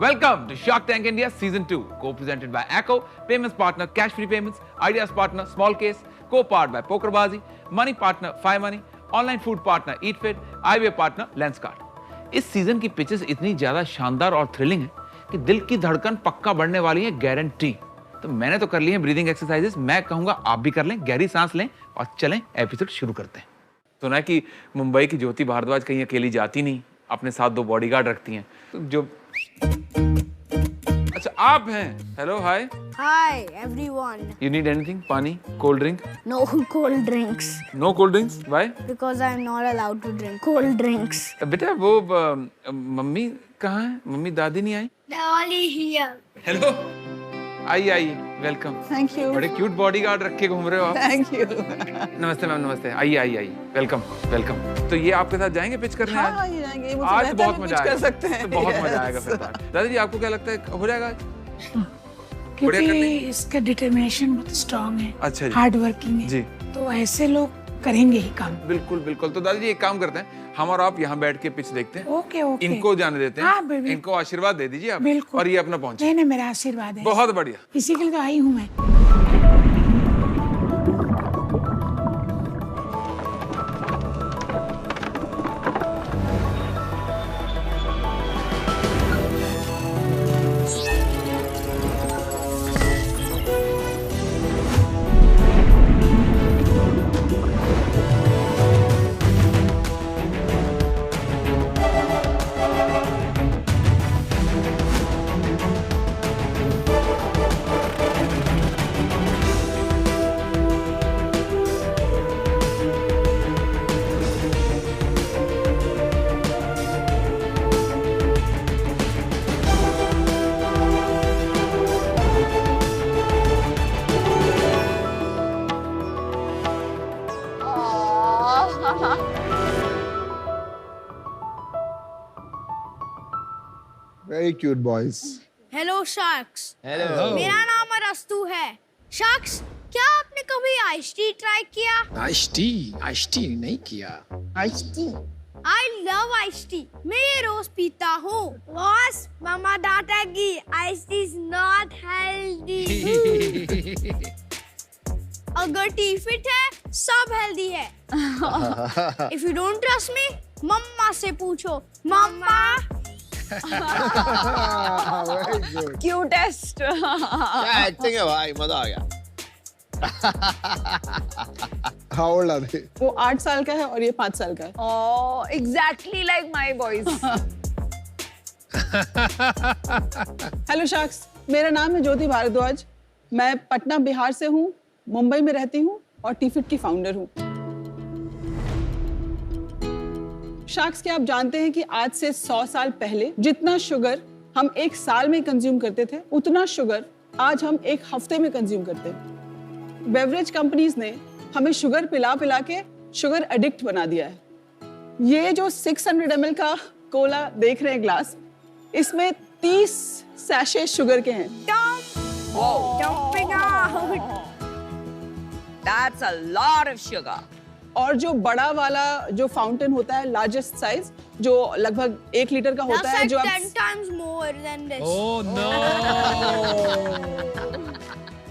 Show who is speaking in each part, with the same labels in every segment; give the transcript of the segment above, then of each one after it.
Speaker 1: Welcome to Shark Tank India Season 2, co-presented by Acko, payments partner Cash Free Payments, ideas partner Small Case, co-powered by Pokerbazi, money partner Five Money, online food partner EatFit, eyewear partner Lenskart। इस season की pitches इतनी ज्यादा शानदार और thrilling है कि दिल की धड़कन पक्का बढ़ने वाली है, गारंटी। तो मैंने तो कर ली है ब्रीदिंग एक्सरसाइजेस, मैं कहूंगा आप भी कर लें, गहरी सांस लें और चलें एपिसोड शुरू करते हैं। सुना है कि मुंबई की ज्योति भारद्वाज कहीं अकेली जाती नहीं, अपने साथ 2 बॉडीगार्ड रखती हैं। तो जो अच्छा आप हैं, hello hi
Speaker 2: Hi everyone.
Speaker 1: You need anything, pani, cold drink?
Speaker 2: No cold drinks
Speaker 1: no cold drinks, why?
Speaker 2: because I'm not allowed to drink cold drinks.
Speaker 1: बेटा वो मम्मी कहाँ है? मम्मी दादी नहीं आई?
Speaker 2: Dolly here.
Speaker 1: हेलो, आइए वेलकम।
Speaker 3: Thank you.
Speaker 1: बड़े cute bodyguard रख के घूम रहे हो आप।
Speaker 3: Thank you.
Speaker 1: नमस्ते मैम, नमस्ते। आइए वेलकम वेलकम। तो ये आपके साथ जाएंगे पिच करने?
Speaker 3: हाँ, ये जाएंगे। मुझे
Speaker 1: आज
Speaker 3: लगता है
Speaker 1: बहुत
Speaker 3: हम
Speaker 1: मजा
Speaker 3: कुछ
Speaker 1: आएगा।
Speaker 3: कर सकते हैं।
Speaker 1: तो बहुत
Speaker 3: Yes.
Speaker 1: मजा आएगा फिर तो आज। दादाजी आपको क्या लगता है हो जाएगा?
Speaker 4: क्योंकि इसका डिटर्मिनेशन बहुत स्ट्रांग है,
Speaker 1: अच्छा जी,
Speaker 4: हार्ड वर्किंग है
Speaker 1: जी
Speaker 4: तो ऐसे लोग करेंगे ही काम।
Speaker 1: बिल्कुल बिल्कुल। तो दादाजी एक काम करते हैं, हम और आप यहाँ बैठ के पिच देखते हैं।
Speaker 4: ओके ओके,
Speaker 1: इनको जाने देते हैं।
Speaker 4: हाँ, बिल्कुल।
Speaker 1: इनको आशीर्वाद दे दीजिए आप।
Speaker 4: बिल्कुल।
Speaker 1: और ये अपना पहुंचे।
Speaker 4: नहीं नहीं, मेरा आशीर्वाद है,
Speaker 1: बहुत बढ़िया।
Speaker 4: इसी के लिए तो आई हूँ मैं।
Speaker 5: Very cute boys.
Speaker 2: Hello sharks.
Speaker 5: Hello.
Speaker 2: मेरा नाम अरस्तु है। Sharks, क्या आपने कभी आइस टी ट्राई किया?
Speaker 6: आइस टी नहीं किया।
Speaker 2: I love ice tea. मैं ये रोज पीता हूँ। बॉस, मामा डांटेगी। Ice tea is not healthy. अगर टी फिट है, सब हेल्दी है। If you don't trust me, मम्मा से पूछो। मम्मा।
Speaker 5: Very good.
Speaker 3: क्यूटेस्ट।
Speaker 6: क्या एक्टिंग है भाई, मजा आ गया।
Speaker 5: How old are they?
Speaker 3: वो 8 साल का है और ये 5 साल का है।
Speaker 7: Oh, exactly like my boys.
Speaker 3: Hello sharks, मेरा नाम है ज्योति भारद्वाज। मैं पटना बिहार से हूँ, मुंबई में रहती हूँ और टीफिट की फाउंडर हूँ। शार्क्स, क्या आप जानते हैं कि आज से 100 साल पहले जितना शुगर हम एक साल में कंज्यूम करते थे, उतना शुगर आज हम एक हफ्ते में कंज्यूम करते हैं। बेवरेज कंपनीज ने हमें शुगर पिला पिला के शुगर एडिक्ट बना दिया है। ये जो 600 ml का कोला देख रहे हैं ग्लास, इसमें 30 सैशे शुगर के हैं।
Speaker 2: Jumping out.
Speaker 7: That's a lot of sugar.
Speaker 3: और जो बड़ा वाला जो फाउंटेन होता है, लार्जेस्ट साइज, जो लगभग 1 लीटर का होता
Speaker 2: That's
Speaker 3: है,
Speaker 2: like
Speaker 3: जो
Speaker 2: 10 times more than this.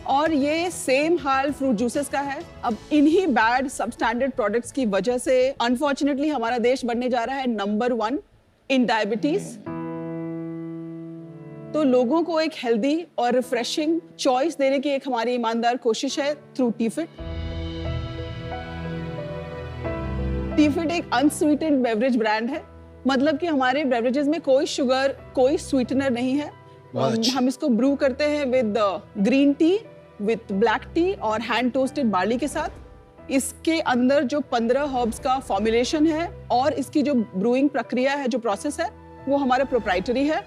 Speaker 3: और ये सेम हाल फ्रूट जूसेस का है। अब इन्हीं बैड सबस्टैंडर्ड प्रोडक्ट्स की वजह से अनफॉर्चुनेटली हमारा देश बनने जा रहा है नंबर 1 इन डायबिटीज। तो लोगों को एक हेल्दी और रिफ्रेशिंग चॉइस देने की एक हमारी ईमानदार कोशिश है थ्रू टीफिट। टीफिट एक अनस्वीटेंड बेवरेज ब्रांड है, मतलब कि हमारे बेवरेजेस में कोई शुगर, कोई स्वीटनर नहीं है। हम इसको ब्रू करते हैं with green tea, with black T और हैंड टोस्टेड बार्ली के साथ। इसके अंदर जो 15 हर्ब्स का फॉर्मुलेशन है और इसकी जो ब्रूइंग प्रक्रिया है, जो प्रोसेस है, वो हमारा प्रोप्राइटरी है।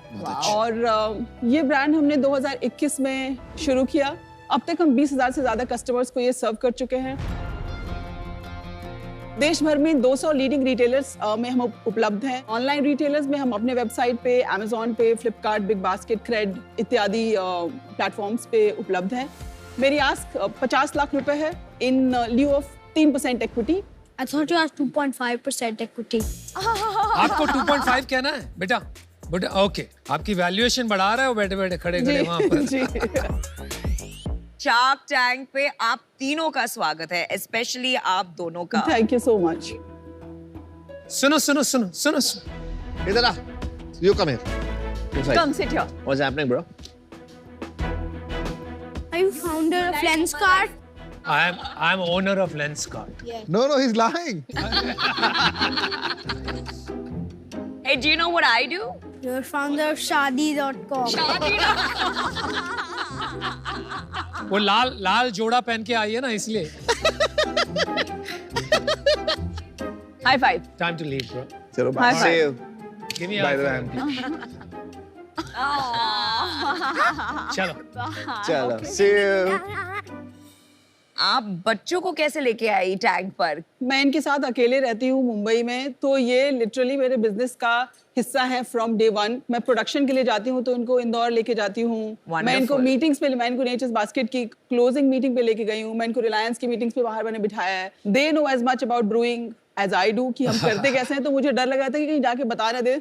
Speaker 3: और ये ब्रांड हमने 2021 में शुरू किया। अब तक हम 20,000 से ज्यादा कस्टमर्स को ये सर्व कर चुके हैं। देश भर में 200 लीडिंग रिटेलर्स में हम उपलब्ध हैं। ऑनलाइन रिटेलर्स में हम अपने वेबसाइट पे, अमेज़न पे, फ्लिपकार्ट, बिग बास्केट, क्रेड इत्यादि प्लेटफॉर्म्स पे उपलब्ध हैं। मेरी आस्क 50 लाख रुपए है इन लिeu of 3% equity.
Speaker 2: I thought you had 2.5% equity.
Speaker 8: आपको 2.5 कहना है बेटा, बट ओके, आपकी वैल्यूएशन बढ़ा रहा है वो बैठे-बैठे खड़े-खड़े वहाँ पर।
Speaker 3: जी
Speaker 7: शार्क टैंक पे आप तीनों का स्वागत है, स्पेशली आप दोनों का।
Speaker 3: Thank you so much.
Speaker 8: सुनो।
Speaker 6: इधर आ, you come here.
Speaker 7: Come sit here.
Speaker 6: What's happening, bro?
Speaker 2: Are you founder of Lenskart?
Speaker 8: I'm owner of Lenskart.
Speaker 5: No, he's lying.
Speaker 7: Hey, do you know what I do?
Speaker 2: You're founder of Shadi.com.
Speaker 8: वो लाल जोड़ा पहन के आई है ना इसलिए।
Speaker 7: High five.
Speaker 8: Time to leave, bro.
Speaker 6: चलो
Speaker 7: High
Speaker 6: bye.
Speaker 7: five.
Speaker 8: Give me
Speaker 5: By
Speaker 8: a
Speaker 5: the way, I'm
Speaker 8: चलो।
Speaker 6: चलो, see you.
Speaker 7: आप बच्चों को कैसे लेके आई टैंक पर?
Speaker 3: मैं इनके साथ अकेले रहती हूँ मुंबई में, तो ये लिटरली मेरे बिजनेस का हिस्सा है फ्रॉम डे वन। मैं प्रोडक्शन के लिए जाती हूँ तो इनको इंदौर लेके जाती हूँ। मैं इनको मीटिंग्स पे, मैं इनको नेचर्स बास्केट की क्लोजिंग मीटिंग पे लेके गई हूँ। मैं इनको रिलायंस की मीटिंग्स पे बाहर मैंने बिठाया है। They know as much about brewing as I do कि हम करते कैसे हैं, तो मुझे डर लगा था कि कहीं जाके बता ना दे।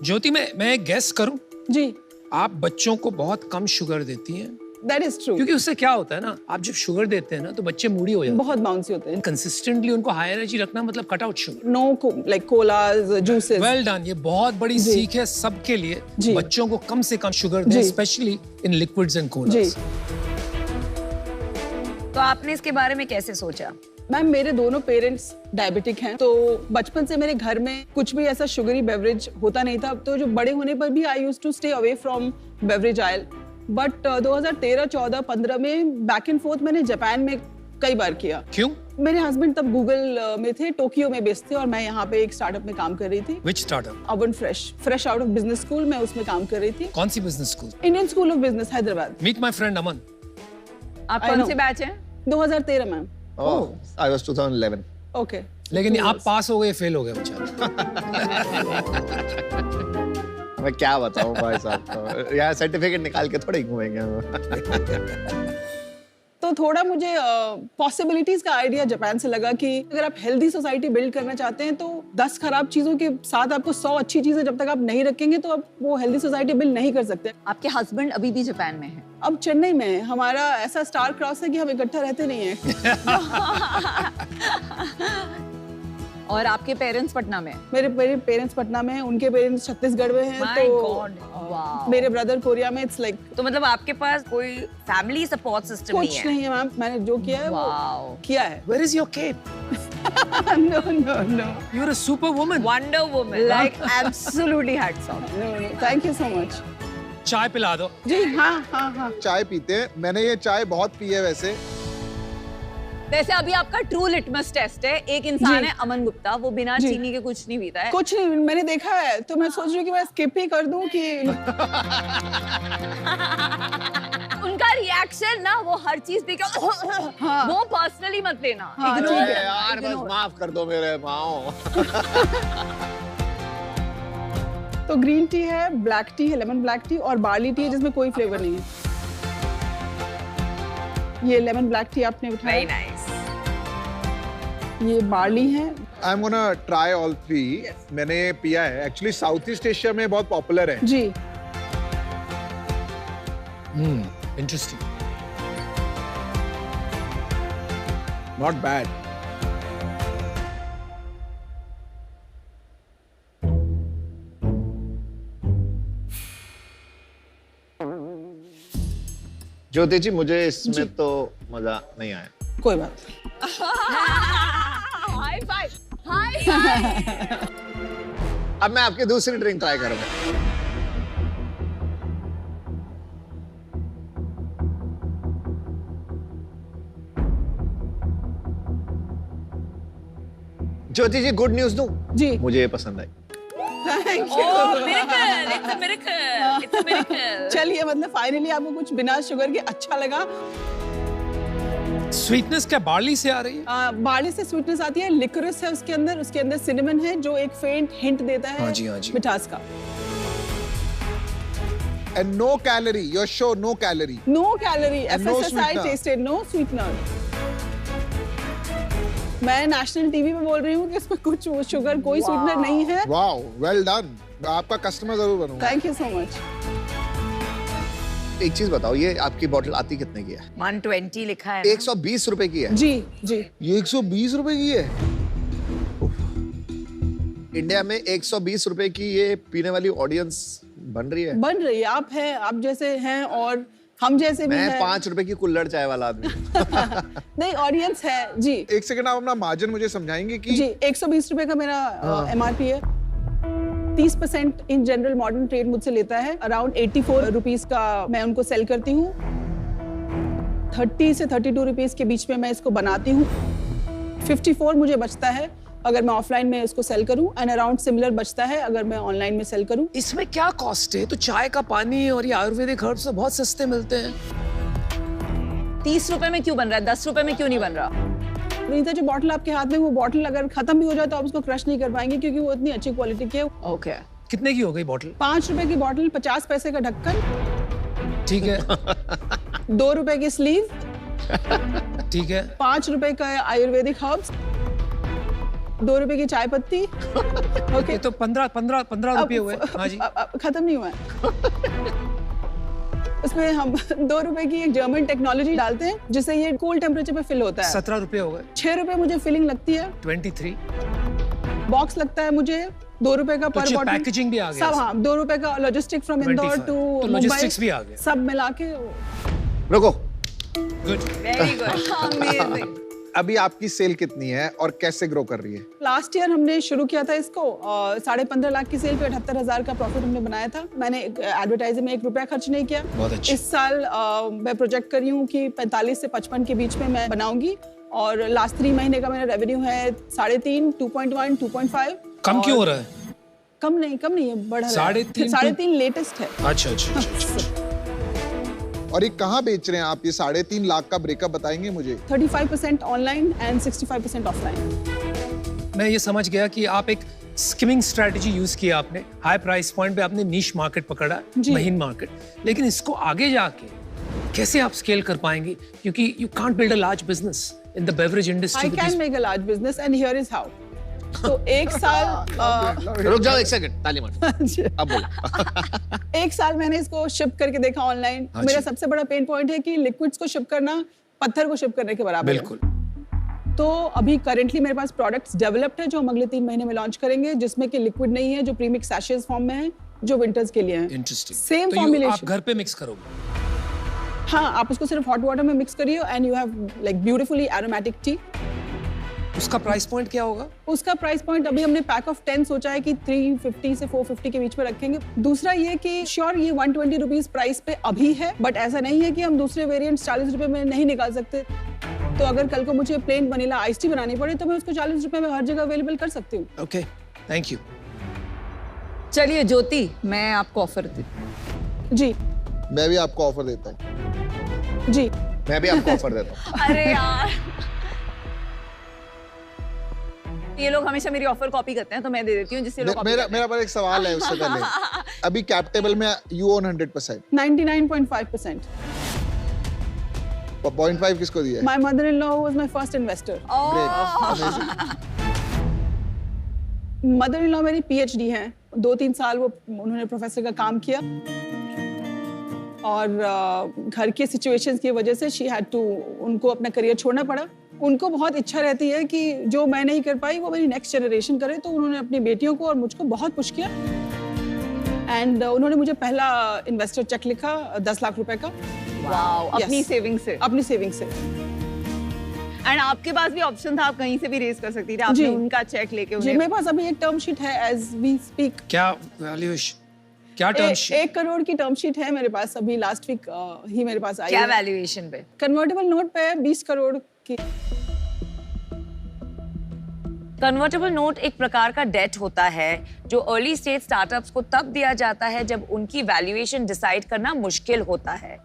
Speaker 8: ज्योति, मैं एक गेस करूं?
Speaker 3: जी,
Speaker 8: आप बच्चों को बहुत कम शुगर देती हैं।
Speaker 3: That is true.
Speaker 8: क्योंकि उससे क्या होता है ना, आप जब शुगर देते हैं ना तो बच्चे मूडी हो जाते हैं।
Speaker 3: बहुत बाउंसी होते हैं।
Speaker 8: कंसिस्टेंटली उनको हाई एनर्जी रखना मतलब cut out sugar.
Speaker 3: Know like collage, juices.
Speaker 8: Well done, ये बहुत बड़ी सीख है सबके लिए।
Speaker 3: जी।
Speaker 8: बच्चों को कम से कम शुगर दें, specially in liquids and collage.
Speaker 7: तो आपने इसके बारे में कैसे सोचा?
Speaker 3: मैम, मेरे दोनों पेरेंट्स डायबिटिक हैं, तो बचपन से मेरे घर में कुछ भी ऐसा शुगरी बेवरेज होता नहीं था। तो जो बड़े होने पर भी I used to stay away from beverage oil. But 2013, 14, 15 में बैक एंड फोर्थ मैंने जापान में कई बार किया।
Speaker 8: क्यों?
Speaker 3: मेरे हस्बैंड तब गूगल में थे, टोक्यो में बेस्ड थे, और मैं यहाँ पे एक स्टार्टअप में काम कर रही थी।
Speaker 8: Which startup?
Speaker 3: अवन fresh out of business school, मैं उसमें काम कर रही थी।
Speaker 8: कौन सी business school?
Speaker 3: Indian school of business, Hyderabad.
Speaker 8: Meet my friend Aman.
Speaker 7: आप
Speaker 3: I
Speaker 7: कौन
Speaker 3: know.
Speaker 7: से बैच हैं?
Speaker 3: 2013 ma'am.
Speaker 6: Oh, I was 2011.
Speaker 3: Okay.
Speaker 8: लेकिन आप पास हो गए, फेल हो गए बेचारे।
Speaker 6: मैं क्या बताऊं भाई साहब को, यार सर्टिफिकेट निकाल के थोड़े घूमेंगे हम।
Speaker 3: तो थोड़ा मुझे पॉसिबिलिटीज का आइडिया जापान से लगा कि अगर आप हेल्दी सोसाइटी बिल्ड करना चाहते हैं तो 10 खराब चीजों के साथ आपको 100 अच्छी चीजें जब तक आप नहीं रखेंगे तो आप वो हेल्दी सोसाइटी बिल्ड नहीं कर सकते।
Speaker 7: आपके हस्बैंड अभी भी जापान में हैं?
Speaker 3: अब चेन्नई में है। हमारा ऐसा स्टार क्रॉस है कि हम इकट्ठा रहते नहीं हैं।
Speaker 7: और आपके पेरेंट्स पटना में?
Speaker 3: मेरे पेरेंट्स पटना में हैं, उनके पेरेंट्स छत्तीसगढ़ में हैं।
Speaker 7: My
Speaker 3: तो
Speaker 7: God, wow.
Speaker 3: मेरे ब्रदर कोरिया में। इट्स लाइक
Speaker 7: तो मतलब आपके पास कोई फैमिली सपोर्ट सिस्टम नहीं
Speaker 3: कुछ
Speaker 7: है?
Speaker 3: नहीं है मैम। मैंने जो किया है वो
Speaker 7: Wow.
Speaker 3: किया है।
Speaker 8: Where is your cape?
Speaker 3: No, no, no.
Speaker 8: You're a superwoman.
Speaker 7: Wonder Woman, like absolutely hats off.
Speaker 3: No, no. Thank you so much.
Speaker 8: चाय पिला दो।
Speaker 3: जी हाँ।
Speaker 5: चाय पीते हैं। मैंने ये चाय बहुत पी है वैसे।
Speaker 7: वैसे अभी आपका ट्रू लिटमस टेस्ट है। एक इंसान है अमन गुप्ता, वो बिना
Speaker 3: जी।
Speaker 7: चीनी के कुछ नहीं पीता है।
Speaker 3: कुछ नहीं, मैंने देखा है, तो मैं सोच रही हूँ कि मैं स्किप ही कर दूं कि
Speaker 7: उनका रिएक्शन ना, वो हर चीज पे क्या
Speaker 3: हाँ।
Speaker 7: वो पर्सनली मत लेना।
Speaker 3: हाँ,
Speaker 7: Ignore
Speaker 3: ठीक
Speaker 7: it.
Speaker 3: है।
Speaker 6: यार बस माफ कर दो मेरे माओ।
Speaker 3: तो ग्रीन टी है, ब्लैक टी है, लेमन ब्लैक टी, और बार्ली टी है जिसमें कोई फ्लेवर नहीं है। ये लेमन ब्लैक टी आपने
Speaker 7: Very
Speaker 3: उठाया।
Speaker 7: nice.
Speaker 3: ये बार्ली है।
Speaker 5: I'm gonna try all three. मैंने पिया है। Actually साउथ ईस्ट एशिया में बहुत पॉपुलर है।
Speaker 3: जी।
Speaker 8: Interesting.
Speaker 5: Not bad.
Speaker 6: ज्योति जी, मुझे इसमें तो मजा नहीं आया।
Speaker 3: कोई बात नहीं।
Speaker 7: High five. High five.
Speaker 6: अब मैं आपकी दूसरी ड्रिंक ट्राई करूंगा। ज्योति जी, गुड न्यूज दूं?
Speaker 3: जी।
Speaker 6: मुझे ये पसंद आई।
Speaker 3: Thank you.
Speaker 7: Oh, miracle. It's a miracle. It's a miracle.
Speaker 3: चलिए, मतलब फाइनली आपको कुछ बिना शुगर के अच्छा लगा।
Speaker 8: स्वीटनेस क्या बार्ली से आ रही है?
Speaker 3: बार्ली से स्वीटनेस आती है, लिकोरिस है उसके अंदर सिनेमन है जो एक फेंट हिंट देता है
Speaker 8: हाँ जी, हाँ जी।
Speaker 3: मिठास का।
Speaker 5: And no calorie. You're sure no calorie.
Speaker 3: No calorie.
Speaker 5: And no
Speaker 3: FSSI
Speaker 5: sweetener.
Speaker 3: tasted, no sweetener. मैं नेशनल टीवी पे बोल रही हूँ कि इसमें कुछ शुगर कोई स्वीटनर नहीं है।
Speaker 5: Wow, well done. मैं आपका कस्टमर जरूर बनूंगा।
Speaker 3: Thank you so much.
Speaker 6: एक चीज बताओ, ये आपकी बोतल आती कितने की है?
Speaker 7: 120 लिखा है ना?
Speaker 6: 120 रुपए की है।
Speaker 3: जी जी।
Speaker 5: ये 120 रुपए की है।
Speaker 6: इंडिया में 120 रुपए की ये पीने वाली ऑडियंस बन रही है।
Speaker 3: बन रही है। आप हैं, आप जैसे हैं और हम जैसे भी
Speaker 6: मैं
Speaker 3: हैं।
Speaker 6: 5 रुपए की कुल्हड़ चाय वाला आदमी।
Speaker 3: नहीं, ऑडियंस है जी।
Speaker 5: एक सेकंड, आप अपना मार्जिन मुझे समझाएंगे कि
Speaker 3: जी 120 रुपए का मेरा MRP है। 30% इन जनरल मॉडर्न ट्रेड मुझसे लेता है। अराउंड 84 रुपीस का मैं उनको सेल करती हूँ। 30 से 32 रुपीस के बीच में मैं इसको बनाती हूँ। 54 मुझे बचता है अगर मैं ऑफलाइन में इसको सेल करूं, एंड अराउंड सिमिलर बचता है अगर मैं ऑनलाइन में सेल करूं।
Speaker 8: इसमें क्या कॉस्ट है? तो चाय का पानी और ये आयुर्वेदिक हर्ब्स तो बहुत सस्ते मिलते हैं।
Speaker 7: 30 रुपए में क्यों बन रहा है? 10 रुपए में क्यों नहीं बन रहा?
Speaker 3: रीता, जो बॉटल आपके हाथ में, वो बॉटल अगर खत्म भी हो जाए तो आप उसको क्रश नहीं कर पाएंगे क्योंकि वो इतनी अच्छी क्वालिटी की है।
Speaker 7: ओके।
Speaker 8: कितने की हो गई बोतल?
Speaker 3: 5 रुपए की बॉटल, 50 पैसे का ढक्कन,
Speaker 8: ठीक है।
Speaker 3: 2 रुपए की स्लीव,
Speaker 8: ठीक है।
Speaker 3: 5 रुपए का आयुर्वेदिक हर्ब्स, 2 रुपए की चाय पत्ती। ओके,
Speaker 8: ये तो 15 रुपये हुए। हाँ जी।
Speaker 3: खत्म नहीं हुआ है। उसमें हम 2 रुपए की एक जर्मन टेक्नोलॉजी डालते हैं जिससे ये कूल टेम्परेचर पे फिल होता है।
Speaker 8: 17 रुपये हो गए।
Speaker 3: 6 रुपए मुझे फिलिंग लगती है।
Speaker 8: 23।
Speaker 3: बॉक्स लगता है मुझे 2 रुपए का पर बॉटल।
Speaker 8: पैकेजिंग भी आ गया।
Speaker 3: सब, हाँ, 2 रुपए का लॉजिस्टिक फ्रॉम इंदौर टू
Speaker 8: तो लॉजिस्टिक्स भी आ गया।
Speaker 3: सब मिला के।
Speaker 6: रुको।
Speaker 8: गुड।
Speaker 7: Very good. अमेजिंग।
Speaker 5: अभी आपकी सेल कितनी है और कैसे ग्रो कर रही है?
Speaker 3: लास्ट ईयर हमने शुरू किया था इसको, 15.5 लाख की सेल पे 78,000 का प्रॉफिट हमने बनाया था। मैंने एडवर्टाइजिंग में 1 रुपया खर्च नहीं किया।
Speaker 8: बहुत अच्छी।
Speaker 3: इस साल मैं प्रोजेक्ट कर रही हूँ कि 45 से 55 के बीच में मैं बनाऊंगी, और लास्ट 3 महीने का मेरा रेवेन्यू है 3.5, 2.1, 2.5।
Speaker 8: कम क्यों हो रहा है?
Speaker 3: कम नहीं है, बढ़ रहा है।
Speaker 8: 3.5
Speaker 3: 3.5 लेटेस्ट है।
Speaker 8: अच्छा।
Speaker 5: और ये कहाँ बेच रहे हैं आप? ये 3.5 लाख का ब्रेकअप बताएंगे मुझे।
Speaker 3: 35% ऑनलाइन एंड 65% ऑफलाइन।
Speaker 8: मैं ये समझ गया कि आप एक स्किमिंग स्ट्रेटजी यूज किया आपने। हाई प्राइस पॉइंट पे आपने नीश मार्केट पकड़ा, महीन मार्केट। लेकिन इसको आगे जाके कैसे आप स्केल कर पाएंगे? क्योंकि you can't build a large business in the beverage industry.
Speaker 3: I can make a large business and here is how. तो 1 साल
Speaker 6: रुक जाओ 1 सेकंड, ताली मारो। अब बोलो।
Speaker 3: 1 साल मैंने इसको शिप करके देखा ऑनलाइन।
Speaker 8: हाँ
Speaker 3: मेरा
Speaker 8: जी।
Speaker 3: सबसे बड़ा पेन पॉइंट है कि लिक्विड्स को शिप करना पत्थर को शिप करने के बराबर है।
Speaker 8: बिल्कुल।
Speaker 3: तो अभी करेंटली मेरे पास प्रोडक्ट्स डेवलप्ड है जो हम अगले 3 महीने में लॉन्च करेंगे, जिसमें कि लिक्विड नहीं है, जो प्रीमिक्स सैशेज फॉर्म में है, जो विंटर्स के लिए है।
Speaker 8: इंटरेस्टिंग।
Speaker 3: सेम
Speaker 8: तो आप
Speaker 3: फॉर्मुलेशन।
Speaker 8: घर पे मिक्स करोगे?
Speaker 3: हाँ, आप उसको सिर्फ हॉट वाटर में मिक्स करिए and you have like beautifully aromatic T.
Speaker 8: उसका प्राइस पॉइंट क्या होगा?
Speaker 3: उसका प्राइस पॉइंट अभी हमने पैक ऑफ 10 सोचा है कि 350 से 450 के बीच में रखेंगे। दूसरा ये कि श्योर ये 120 रुपीज प्राइस पे अभी है, बट ऐसा नहीं है कि हम दूसरे वेरिएंट्स 40 रुपए में नहीं निकाल सकते। तो अगर कल को मुझे प्लेन वनीला आइस टी बनानी पड़े तो मैं उसको 40 रुपए में हर जगह अवेलेबल कर सकती हूँ।
Speaker 8: Okay, thank you.
Speaker 7: चलिए ज्योति, मैं आपको ऑफर दी।
Speaker 3: जी
Speaker 5: मैं भी आपको ऑफर देता हूँ।
Speaker 3: जी।
Speaker 6: मैं भी आपको ऑफर देता हूँ।
Speaker 7: अरे यार, ये लोग हमेशा मेरी ऑफर कॉपी करते हैं तो मैं दे देती हूँ जिससे लोग
Speaker 5: मेरा पर एक सवाल है उससे पहले। अभी कैप टेबल में यू ओन 100%।
Speaker 3: 99.5%।
Speaker 5: 0.5 किसको दिया है?
Speaker 3: My mother-in-law was my first investor. Mother-in-law मेरी PhD हैं। 2-3 साल वो उन्होंने प्रोफेसर का काम किया, और घर के सिचुएशंस की वजह से शी हैड टू, उनको अपना करियर छोड़ना पड़ा। उनको बहुत इच्छा रहती है कि जो मैं नहीं कर पाई वो मेरी नेक्स्ट जनरेशन करे, तो उन्होंने अपनी बेटियों को और मुझको बहुत पुश किया, एंड उन्होंने मुझे पहला इन्वेस्टर चेक लिखा 10 लाख रुपए का।
Speaker 7: वाओ, अपनी
Speaker 3: Yes.
Speaker 7: सेविंग से।
Speaker 3: अपनी सेविंग से।
Speaker 7: एंड आपके पास भी ऑप्शन था, आप कहीं से भी रेज कर सकती थी। आपने
Speaker 3: जी।
Speaker 7: उनका चेक लेके
Speaker 3: जी,
Speaker 7: उन्हें।
Speaker 3: मेरे पास अभी एक टर्म शीट है एज वी स्पीक।
Speaker 8: क्या वैल्यूएशन? क्या टर्म शीट?
Speaker 3: 1 करोड़ की टर्म शीट है मेरे पास, अभी लास्ट वीक ही मेरे पास आई
Speaker 7: क्या
Speaker 3: है।
Speaker 7: वैल्यूएशन पे?
Speaker 3: कन्वर्टेबल नोट पे 20 करोड़ की।
Speaker 7: कन्वर्टेबल नोट एक प्रकार का डेट होता है जो अर्ली स्टेज स्टार्टअप्स को तब दिया जाता है जब उनकी वैल्यूएशन डिसाइड करना मुश्किल होता है।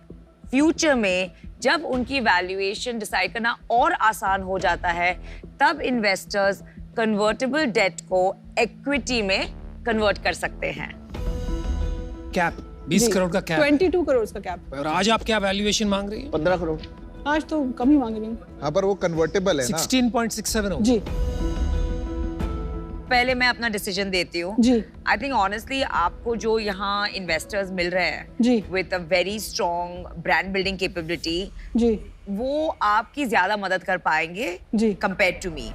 Speaker 7: फ्यूचर में जब उनकी वैल्यूएशन डिसाइड करना और आसान हो जाता है, तब इन्वेस्टर्स कन्वर्टेबल डेट को इक्विटी में कन्वर्ट कर सकते हैं।
Speaker 8: कैप 20 करोड़ का कैप।
Speaker 3: 22 करोड़ का कैप।
Speaker 8: और आज आप क्या वैल्यूएशन मांग रही हैं?
Speaker 6: 15 करोड़।
Speaker 3: आज तो कम ही मांग रही हूँ।
Speaker 5: हाँ पर वो कन्वर्टेबल है ना।
Speaker 8: 16.67 हो।
Speaker 3: जी
Speaker 7: पहले मैं अपना डिसीजन देती हूँ।
Speaker 3: जी
Speaker 7: आई थिंक ऑनेस्टली आपको जो यहाँ इन्वेस्टर्स मिल रहे हैं
Speaker 3: जी
Speaker 7: with a very strong brand building capability,
Speaker 3: जी
Speaker 7: वो आपकी ज्यादा मदद कर पाएंगे
Speaker 3: जी
Speaker 7: compare to me,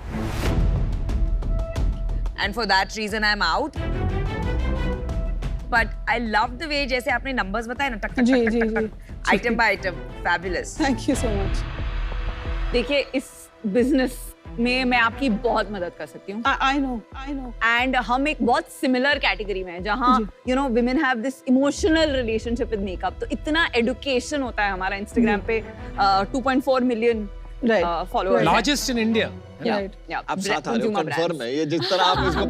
Speaker 7: and for that reason I am out. But I love the way जैसे आपने नंबर्स बताए ना, टक टक
Speaker 3: जी,
Speaker 7: टक
Speaker 3: जी,
Speaker 7: टक
Speaker 3: जी।
Speaker 7: टक, item by item, fabulous.
Speaker 3: Thank you so much.
Speaker 9: देखिए इस बिजनेस में मैं आपकी बहुत मदद कर सकती हूँ।
Speaker 3: आई नो
Speaker 9: एंड हम एक बहुत सिमिलर कैटेगरी में हैं जहाँ you know women have this emotional relationship with makeup. तो इतना एडुकेशन होता है हमारा इंस्टाग्राम पे 2.4 million followers.
Speaker 8: Largest in India.
Speaker 6: आप साथ आ रहे हो, कंफर्म है ये जिस तरह आप इसको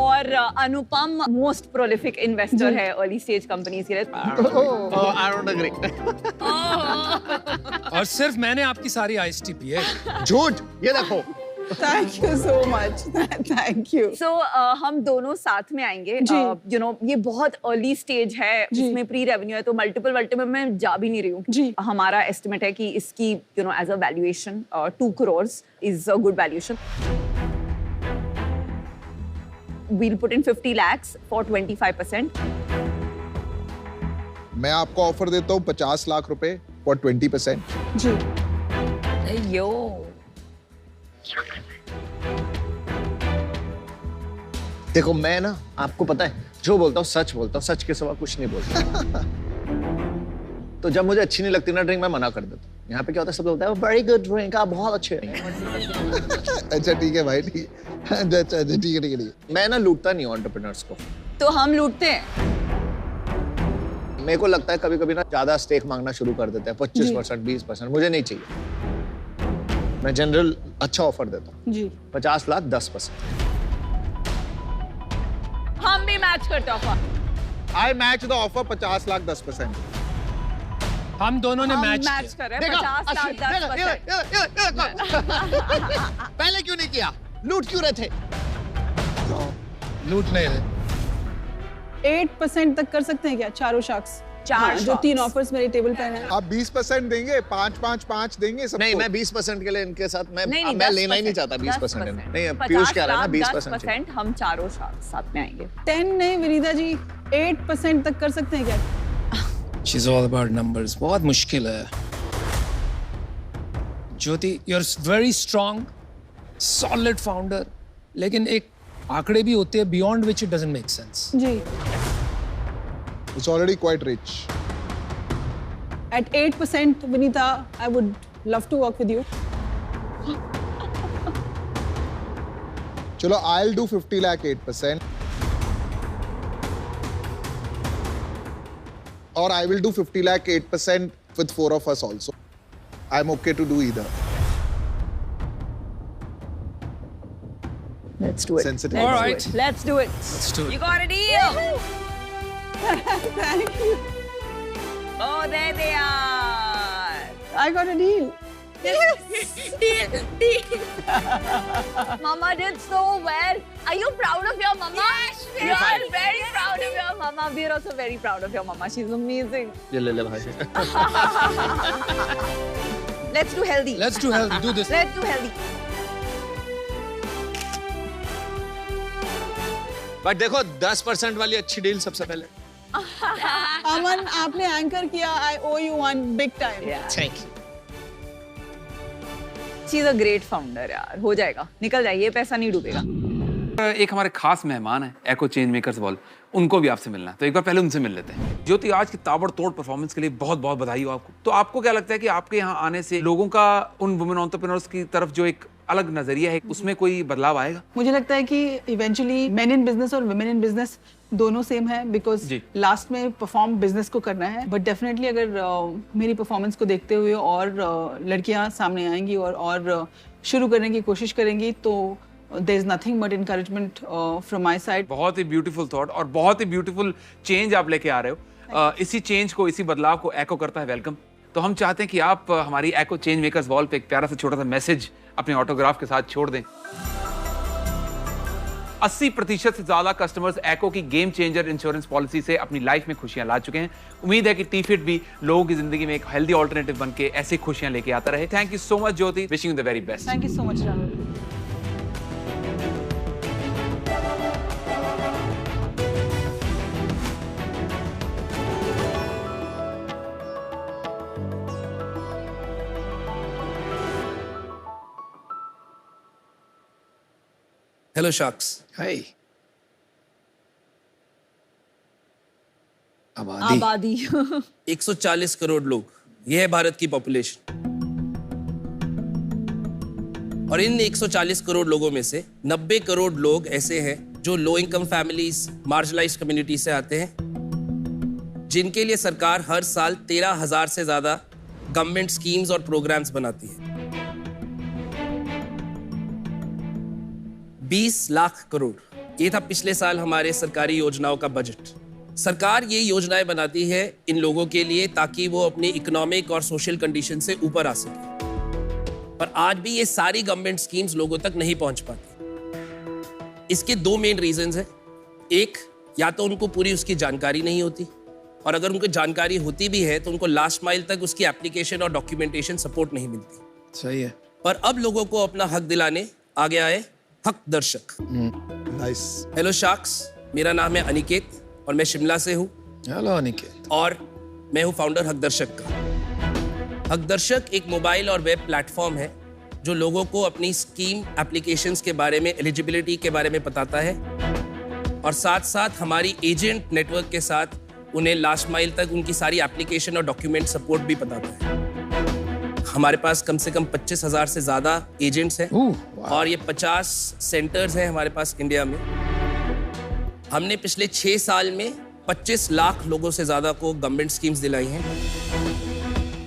Speaker 9: और अनुपम मोस्ट प्रोलिफिक इन्वेस्टर है अर्ली स्टेज कंपनीज के लिए।
Speaker 6: I don't agree.
Speaker 8: और सिर्फ मैंने आपकी सारी आइस टी पी है।
Speaker 6: झूठ, ये देखो।
Speaker 3: Thank you so much, thank you.
Speaker 9: So हम दोनों साथ में आएंगे। यू नो ये बहुत अर्ली स्टेज है, इसमें प्री रेवेन्यू है, तो मल्टीपल में जा भी नहीं रही हूँ।
Speaker 3: जी
Speaker 9: हमारा एस्टिमेट है कि इसकी you know as a valuation 2 crores is a good valuation. We'll put in 50 lakhs for 25%.
Speaker 5: मैं आपको ऑफर देता हूँ 50 लाख रुपए फॉर 20%।
Speaker 3: जी
Speaker 7: यो
Speaker 6: देखो मैं ना, आपको पता है जो बोलता हूँ सच बोलता हूँ, सच के सिवा कुछ नहीं बोलता। तो जब मुझे अच्छी नहीं लगती ना ड्रिंक, मैं मना कर देता हूँ। यहाँ पे क्या होता है, सब बोलते हैं वेरी गुड ड्रिंक, आप बहुत अच्छे हैं।
Speaker 5: अच्छा ठीक है भाई, ठीक है, ठीक है।
Speaker 6: मैं ना लूटता नहीं हूँ एंटरप्रेन्योर्स को।
Speaker 9: तो हम लूटते हैं।
Speaker 6: मेरे को लगता है कभी कभी ना ज्यादा स्टेक मांगना शुरू कर देते हैं, 25%, 20%, मुझे नहीं चाहिए। मैं जनरल अच्छा ऑफर देता हूँ।
Speaker 3: जी
Speaker 6: 50 लाख 10%।
Speaker 9: हम भी मैच करते offer.
Speaker 5: I match the offer 50 lakh 10%।
Speaker 8: हम दोनों ने मैच
Speaker 9: कर रहे हैं 50 लाख 10%।
Speaker 6: पहले क्यों नहीं किया? लूट क्यों रहे थे?
Speaker 8: लूट नहीं रहे।
Speaker 3: 8% तक कर सकते हैं क्या चारों शख्स?
Speaker 9: चार
Speaker 3: जो 3 ऑफर्स मेरे टेबल पे हैं।
Speaker 5: आप 20% देंगे, 5 देंगे सबको।
Speaker 6: नहीं, मैं 20% के लिए इनके साथ मैं
Speaker 9: नहीं,
Speaker 6: मैं लेना ही नहीं चाहता 20%। नहीं, पीयूष कह रहा है ना 20%।
Speaker 9: हम चारों साथ में आएंगे।
Speaker 3: 10 नहीं विनीता जी, 8% तक कर सकते हैं क्या?
Speaker 8: She's all about numbers. बहुत मुश्किल है। ज्योति, you're very strong, solid founder, लेकिन एक आंकड़े भी होते हैं beyond which it doesn't make sense.
Speaker 3: Ji
Speaker 5: It's already quite rich.
Speaker 3: At 8%, Vinita, I would love to work with you.
Speaker 5: चलो, I'll do 50 lakh 8%. Or I will do 50 lakh 8% with 4 of us also. I'm okay to do either.
Speaker 9: Let's do it.
Speaker 5: Sensitive.
Speaker 8: All right.
Speaker 9: Let's do it.
Speaker 8: Let's do
Speaker 7: You
Speaker 8: it.
Speaker 7: got a deal.
Speaker 3: Thank you.
Speaker 7: Oh, there they are.
Speaker 3: I got a deal.
Speaker 9: Mama did so well. Are you proud of your mama?
Speaker 7: Yes,
Speaker 9: you are very proud of your mama. We are also very proud of your mama. She's amazing.
Speaker 6: ये ले ले भाई।
Speaker 9: Let's do healthy.
Speaker 8: Let's do healthy. Do this.
Speaker 9: Let's do healthy.
Speaker 6: But देखो 10% वाली अच्छी deal सबसे पहले।
Speaker 3: अमन, आपने एंकर किया। I owe you one big time.
Speaker 6: Thank you.
Speaker 9: She's a great founder यार। हो जाएगा, निकल जाइए, पैसा नहीं डूबेगा।
Speaker 1: एक हमारे खास मेहमान है एको चेंज मेकर्स वॉल, उनको भी आपसे मिलना है, तो एक बार पहले उनसे मिल लेते हैं। ज्योति, आज की ताबड़तोड़ परफॉर्मेंस के लिए बहुत बहुत बधाई हो आपको। तो आपको क्या लगता है कि आपके यहाँ आने से लोगों का उन वुमेन एंटरप्रेन्योर्स की तरफ जो एक अलग नजरिया है, उसमें कोई बदलाव आएगा?
Speaker 3: मुझे लगता है कि इवेंचुअली मेन इन बिजनेस और वुमेन इन बिजनेस दोनों सेम है, बिकॉज लास्ट में परफॉर्म बिजनेस को करना है। बट डेफिनेटली अगर मेरी परफॉर्मेंस को देखते हुए और लड़कियां सामने आएंगी और शुरू करने की कोशिश करेंगी, तो there is nothing but encouragement from my side.
Speaker 1: बहुत ही ब्यूटीफुल थॉट और बहुत ही ब्यूटीफुल चेंज आप लेके आ रहे हो। इसी चेंज को, इसी बदलाव को एको करता है वेलकम। तो हम चाहते हैं कि आप हमारी एको चेंज मेकर्स वॉल पे एक प्यारा सा छोटा सा मैसेज अपने ऑटोग्राफ के साथ छोड़ दें। 80% से ज्यादा कस्टमर्स एको की गेम चेंजर इंश्योरेंस पॉलिसी से अपनी लाइफ में खुशियां ला चुके हैं। उम्मीद है कि टी-फिट भी लोगों की जिंदगी में एक हेल्दी ऑल्टरनेटिव बन के ऐसी खुशियां लेके आता रहे। Thank you so much Jyoti, wishing you the very best.
Speaker 3: Thank you so much Rahul.
Speaker 10: Hello sharks.
Speaker 8: Hi. आबादी
Speaker 10: 140 करोड़ लोग, यह है भारत की पॉपुलेशन। और इन 140 करोड़ लोगों में से 90 करोड़ लोग ऐसे हैं जो low income families, marginalised community से आते हैं, जिनके लिए सरकार हर साल 13,000 से ज्यादा गवर्नमेंट स्कीम्स और प्रोग्राम्स बनाती है। 20 लाख करोड़, ये था पिछले साल हमारे सरकारी योजनाओं का बजट। सरकार ये योजनाएं बनाती है इन लोगों के लिए ताकि वो अपनी इकोनॉमिक और सोशल कंडीशन से ऊपर आ सके। पर आज भी ये सारी गवर्नमेंट स्कीम्स लोगों तक नहीं पहुंच पाती। इसके दो मेन रीजंस हैं। एक, या तो उनको पूरी उसकी जानकारी नहीं होती, और अगर उनको जानकारी होती भी है तो उनको लास्ट माइल तक उसकी एप्लीकेशन और डॉक्यूमेंटेशन सपोर्ट नहीं मिलती।
Speaker 8: सही है।
Speaker 10: पर अब लोगों को अपना हक दिलाने आगे आए हक दर्शक।
Speaker 5: नाइस।
Speaker 10: हेलो शार्क्स, मेरा नाम है अनिकेत और मैं शिमला से हूँ।
Speaker 8: हेलो अनिकेत।
Speaker 10: और मैं हूँ फाउंडर हक दर्शक का। हक दर्शक एक मोबाइल और वेब प्लेटफॉर्म है जो लोगों को अपनी स्कीम एप्लीकेशंस के बारे में, एलिजिबिलिटी के बारे में बताता है, और साथ साथ हमारी एजेंट नेटवर्क के साथ उन्हें लास्ट माइल तक उनकी सारी एप्लीकेशन और डॉक्यूमेंट सपोर्ट भी बताता है। हमारे पास कम से कम 25,000 से ज्यादा एजेंट्स हैं और ये 50 सेंटर्स हैं हमारे पास इंडिया में। हमने पिछले 6 साल में 25 लाख लोगों से ज्यादा को गवर्नमेंट स्कीम्स दिलाई हैं।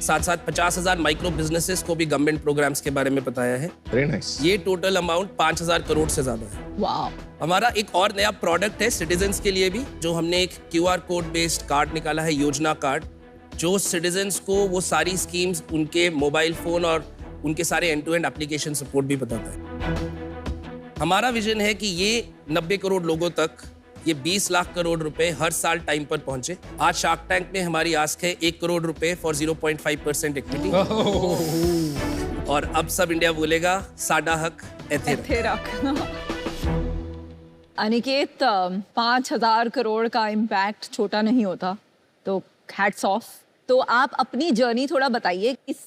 Speaker 10: साथ साथ 50,000 माइक्रो बिजनेसेस को भी गवर्नमेंट प्रोग्राम्स के बारे में बताया है।
Speaker 6: Very nice.
Speaker 10: ये टोटल अमाउंट 5,000 करोड़ से ज्यादा है।
Speaker 3: वाह।
Speaker 10: हमारा एक और नया प्रोडक्ट है सिटीजन्स के लिए भी, जो हमने एक QR कोड बेस्ड कार्ड निकाला है, योजना कार्ड, जो सिटीजन्स को वो सारी स्कीम्स उनके मोबाइल फोन और उनके सारे end to end application support भी बताता है। हमारा विजन है कि ये 90 करोड़ लोगों तक ये 20 लाख करोड़ रुपए हर साल टाइम पर पहुंचे। आज शार्क टैंक में हमारी आस्क है 1 करोड़ रुपए फॉर 0.5% इक्विटी। और अब सब इंडिया बोलेगा साडा हक एथे रख।
Speaker 9: अनिकेत, 5,000 करोड़ का इम्पैक्ट छोटा नहीं होता, तो हैट्स ऑफ। तो आप अपनी जर्नी थोड़ा बताइए, इस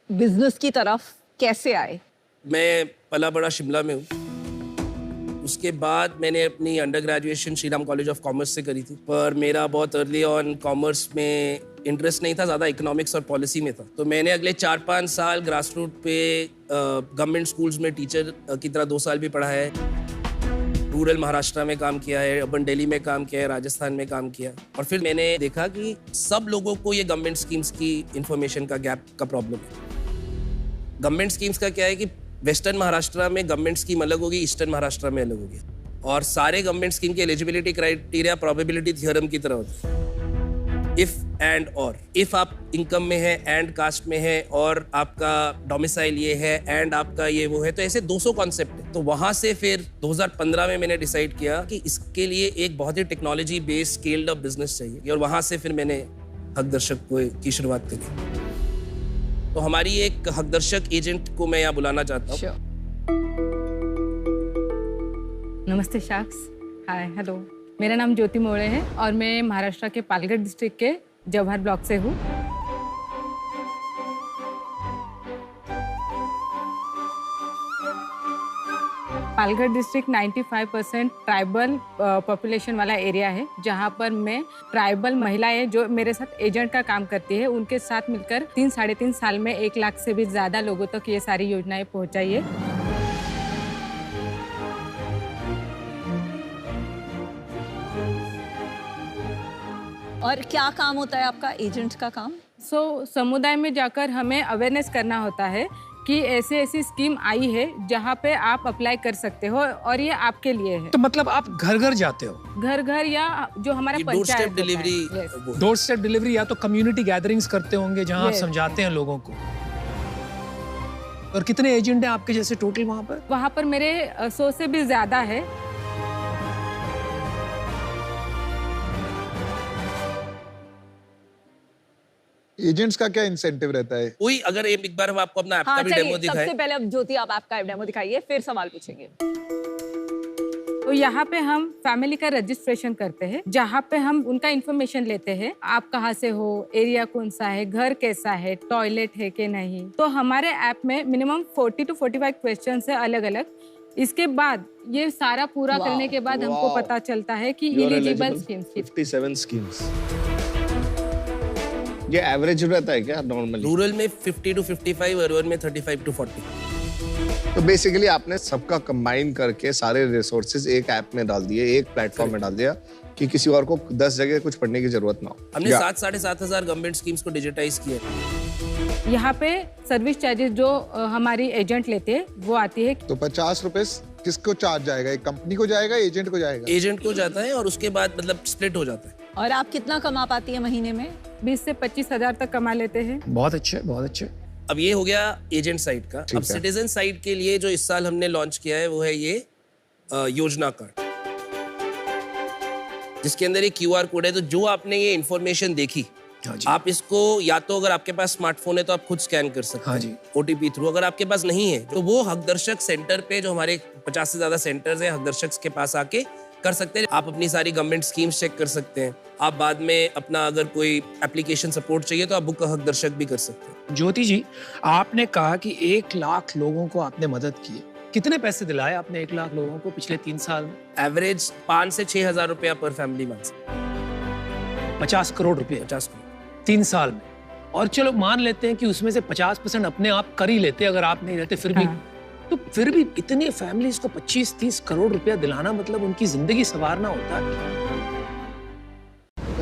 Speaker 9: बिजनेस की तरफ कैसे आए?
Speaker 10: मैं पला बड़ा शिमला में हूँ। उसके बाद मैंने अपनी under graduation Shri Ram college of commerce से करी थी, पर मेरा बहुत अर्ली ऑन कॉमर्स में इंटरेस्ट नहीं था, ज़्यादा इकोनॉमिक्स और पॉलिसी में था। तो मैंने अगले 4-5 साल ग्रास रूट पे गवर्नमेंट स्कूल्स में टीचर की तरह 2 साल भी पढ़ा है। रूरल महाराष्ट्र में काम किया है, अर्बन दिल्ली में काम किया है, राजस्थान में काम किया। और फिर मैंने देखा कि सब लोगों को ये गवर्नमेंट स्कीम्स की इंफॉर्मेशन का गैप का प्रॉब्लम है। गवर्नमेंट स्कीम्स का क्या है कि वेस्टर्न महाराष्ट्र में गवर्नमेंट स्कीम अलग होगी, ईस्टर्न महाराष्ट्र में अलग होगी, और सारे गवर्नमेंट स्कीम के एलिजिबिलिटी क्राइटेरिया प्रोबेबिलिटी थ्योरम की तरह होता है। इफ एंड और, इफ आप इनकम में है, एंड कास्ट में है, और आपका डोमिसाइल ये है, एंड आपका ये वो है, तो ऐसे 200 कॉन्सेप्ट है। तो वहां से फिर 2015 में मैंने डिसाइड किया कि इसके लिए एक बहुत ही technology based scaled up business चाहिए, और वहां से फिर मैंने हक दर्शक की शुरुआत करी। तो हमारी एक हक दर्शक एजेंट को मैं यहाँ बुलाना चाहता हूँ।
Speaker 11: नमस्ते शार्क्स। हाय, हेलो, मेरा नाम ज्योति मोड़े है और मैं महाराष्ट्र के पालघर डिस्ट्रिक्ट के जवाहर ब्लॉक से हूँ। पालघर डिस्ट्रिक्ट 95% ट्राइबल पॉपुलेशन वाला एरिया है, जहाँ पर मैं ट्राइबल महिलाएं जो मेरे साथ एजेंट का काम करती है, उनके साथ मिलकर 3-3.5 साल में 1 लाख से भी ज़्यादा लोगों तक ये सारी योजनाएं पहुँचाई है।
Speaker 9: और क्या काम होता है आपका एजेंट का काम?
Speaker 11: समुदाय में जाकर हमें अवेयरनेस करना होता है कि ऐसी ऐसी स्कीम आई है जहाँ पे आप अप्लाई कर सकते हो और ये आपके लिए है।
Speaker 8: तो मतलब आप घर घर जाते हो? घर
Speaker 11: घर या जो हमारा
Speaker 10: panchayat delivery,
Speaker 8: door step delivery, या तो कम्युनिटी गैदरिंग्स करते होंगे जहाँ आप समझाते हैं लोगों को। और कितने एजेंट हैं आपके जैसे टोटल वहाँ पर?
Speaker 11: वहाँ पर मेरे 100 से भी ज्यादा है।
Speaker 5: एजेंट्स का क्या इंसेंटिव रहता है?
Speaker 10: वही, अगर एक बार हम आपको अपना ऐप का भी डेमो दिखाएं।
Speaker 9: सबसे पहले अब ज्योति आप ऐप का डेमो दिखाइए, फिर सवाल पूछेंगे।
Speaker 11: तो यहाँ पे हम फैमिली का रजिस्ट्रेशन करते हैं, जहाँ पे हम उनका इंफॉर्मेशन लेते हैं, आप कहाँ से हो, एरिया कौन सा है, घर कैसा है, टॉयलेट है कि नहीं। तो हमारे ऐप में मिनिमम 40 to 45 क्वेश्चन है अलग अलग। इसके बाद ये सारा पूरा करने के बाद हमको पता चलता है कि एलिजिबल स्कीम्स
Speaker 6: 57 स्कीम्स। ये एवरेज रहता है क्या नॉर्मली?
Speaker 10: रूरल में 50 to 55, अर्बन में 35 to 40।
Speaker 6: तो बेसिकली आपने सबका कंबाइन करके सारे रिसोर्सेज एक ऐप में डाल दिए, एक प्लेटफॉर्म में डाल दिया कि किसी और को 10 जगह कुछ पढ़ने की जरूरत ना हो।
Speaker 10: हमने 7,500 गवर्नमेंट स्कीम्स को डिजिटाइज किया।
Speaker 11: यहाँ पे सर्विस चार्जेस जो हमारी एजेंट लेते हैं वो आती है।
Speaker 5: तो 50 रुपए किसको चार्ज जाएगा? एक कंपनी को जाएगा, एजेंट को जाएगा?
Speaker 10: एजेंट को जाता है और उसके बाद मतलब स्प्लिट हो जाता है।
Speaker 9: और आप कितना कमा पाती है महीने में?
Speaker 11: 20 से 25 हजार तक कमा लेते हैं।
Speaker 8: बहुत अच्छे, बहुत अच्छे।
Speaker 10: अब ये हो गया एजेंट साइड का। अब सिटीजन साइड के लिए जो इस साल हमने लॉन्च किया है वो है ये योजना कार्ड, जिसके अंदर एक QR कोड है। तो जो आपने ये इंफॉर्मेशन देखी, आप इसको या तो अगर आपके पास स्मार्टफोन है तो आप खुद स्कैन कर सकते हैं OTP थ्रू। अगर आपके पास नहीं है तो वो हकदर्शक सेंटर पे, जो हमारे 50 से ज्यादा सेंटर्स हैं, हकदर्शक के पास आके कर सकते हैं। आप अपनी सारी गवर्नमेंट स्कीम्स चेक कर सकते हैं। आप बाद में अपना अगर कोई एप्लीकेशन सपोर्ट चाहिए तो आप बुक हकदर्शक भी कर सकते हैं।
Speaker 8: ज्योति जी, आपने कहा कि 1 लाख लोगों को आपने मदद की। कितने पैसे दिलाए आपने 1 लाख लोगों को पिछले 3 साल में?
Speaker 10: एवरेज 5 से 6 हजार रुपया पर फैमिली मंथ।
Speaker 8: 50 करोड़ रुपए 3 साल में। और चलो मान लेते हैं कि उसमें से 50% अपने आप कर ही लेते, अगर आप नहीं रहते फिर भी तो फिर भी इतनी फैमिलीज को 25-30 करोड़ रुपया दिलाना मतलब उनकी जिंदगी संवारना होता है।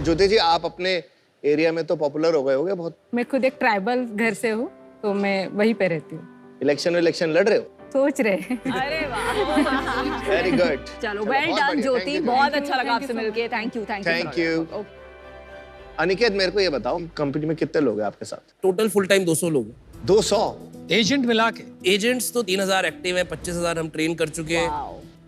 Speaker 6: ज्योति जी, आप अपने एरिया में तो पॉपुलर हो गए होगे बहुत।
Speaker 11: मैं खुद एक ट्राइबल घर से हूँ, तो मैं वहीं पे रहती हूँ।
Speaker 6: इलेक्शन लड़ रहे हो?
Speaker 11: सोच रहे।
Speaker 9: अरे वाह,
Speaker 6: वेरी गुड।
Speaker 9: चलो वेल डन ज्योति, बहुत अच्छा लगा आपसे मिलके। Thank you.
Speaker 6: अनिकेत, मेरे को ये बताओ, कंपनी में कितने लोग हैं आपके साथ?
Speaker 10: टोटल फुल टाइम 200 लोग।
Speaker 6: 200
Speaker 8: एजेंट मिला के?
Speaker 10: एजेंट्स तो 3,000 एक्टिव है, 25,000 हम ट्रेन कर चुके हैं,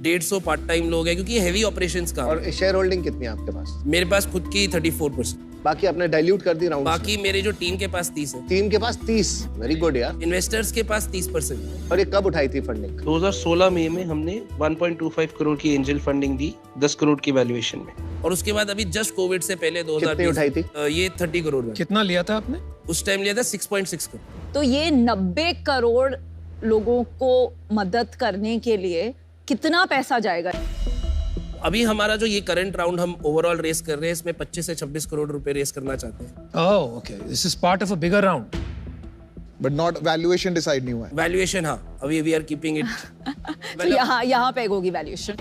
Speaker 10: 150 पार्ट टाइम लोग हैं, क्योंकि ये हेवी ऑपरेशंस का।
Speaker 6: और शेयर होल्डिंग कितनी है आपके पास?
Speaker 10: मेरे पास खुद की 34%।
Speaker 6: बाकी आपने डाइल्यूट कर दी राउंड?
Speaker 10: बाकी मेरे जो टीम के पास 30 है।
Speaker 6: टीम के पास 30? वेरी गुड यार।
Speaker 10: इन्वेस्टर्स के पास 30%।
Speaker 6: और ये कब उठाई थी फंडिंग?
Speaker 10: 2016 में हमने 1.25 करोड़ की एंजल फंडिंग दी 10 करोड़ की वैल्यूएशन में। और उसके बाद अभी जस्ट कोविड से पहले 2020
Speaker 6: उठाई थी?
Speaker 10: ये 30 करोड़ में।
Speaker 8: कितना लिया था आपने?
Speaker 10: उस टाइम लिया था 6.6 करोड़।
Speaker 9: तो ये 90 करोड़ लोगों को मदद करने के लिए कितना पैसा जाएगा?
Speaker 10: अभी हमारा जो ये करंट राउंड हम ओवरऑल रेस कर रहे हैं, इसमें 25 से 26 करोड़ रुपए रेस करना चाहते हैं।
Speaker 8: Oh okay, this is part of a bigger round.
Speaker 5: But not valuation decide नहीं हुआ है।
Speaker 10: वैल्यूएशन अभी वी आर कीपिंग इट।
Speaker 9: तो यहाँ पे होगी वैल्यूएशन।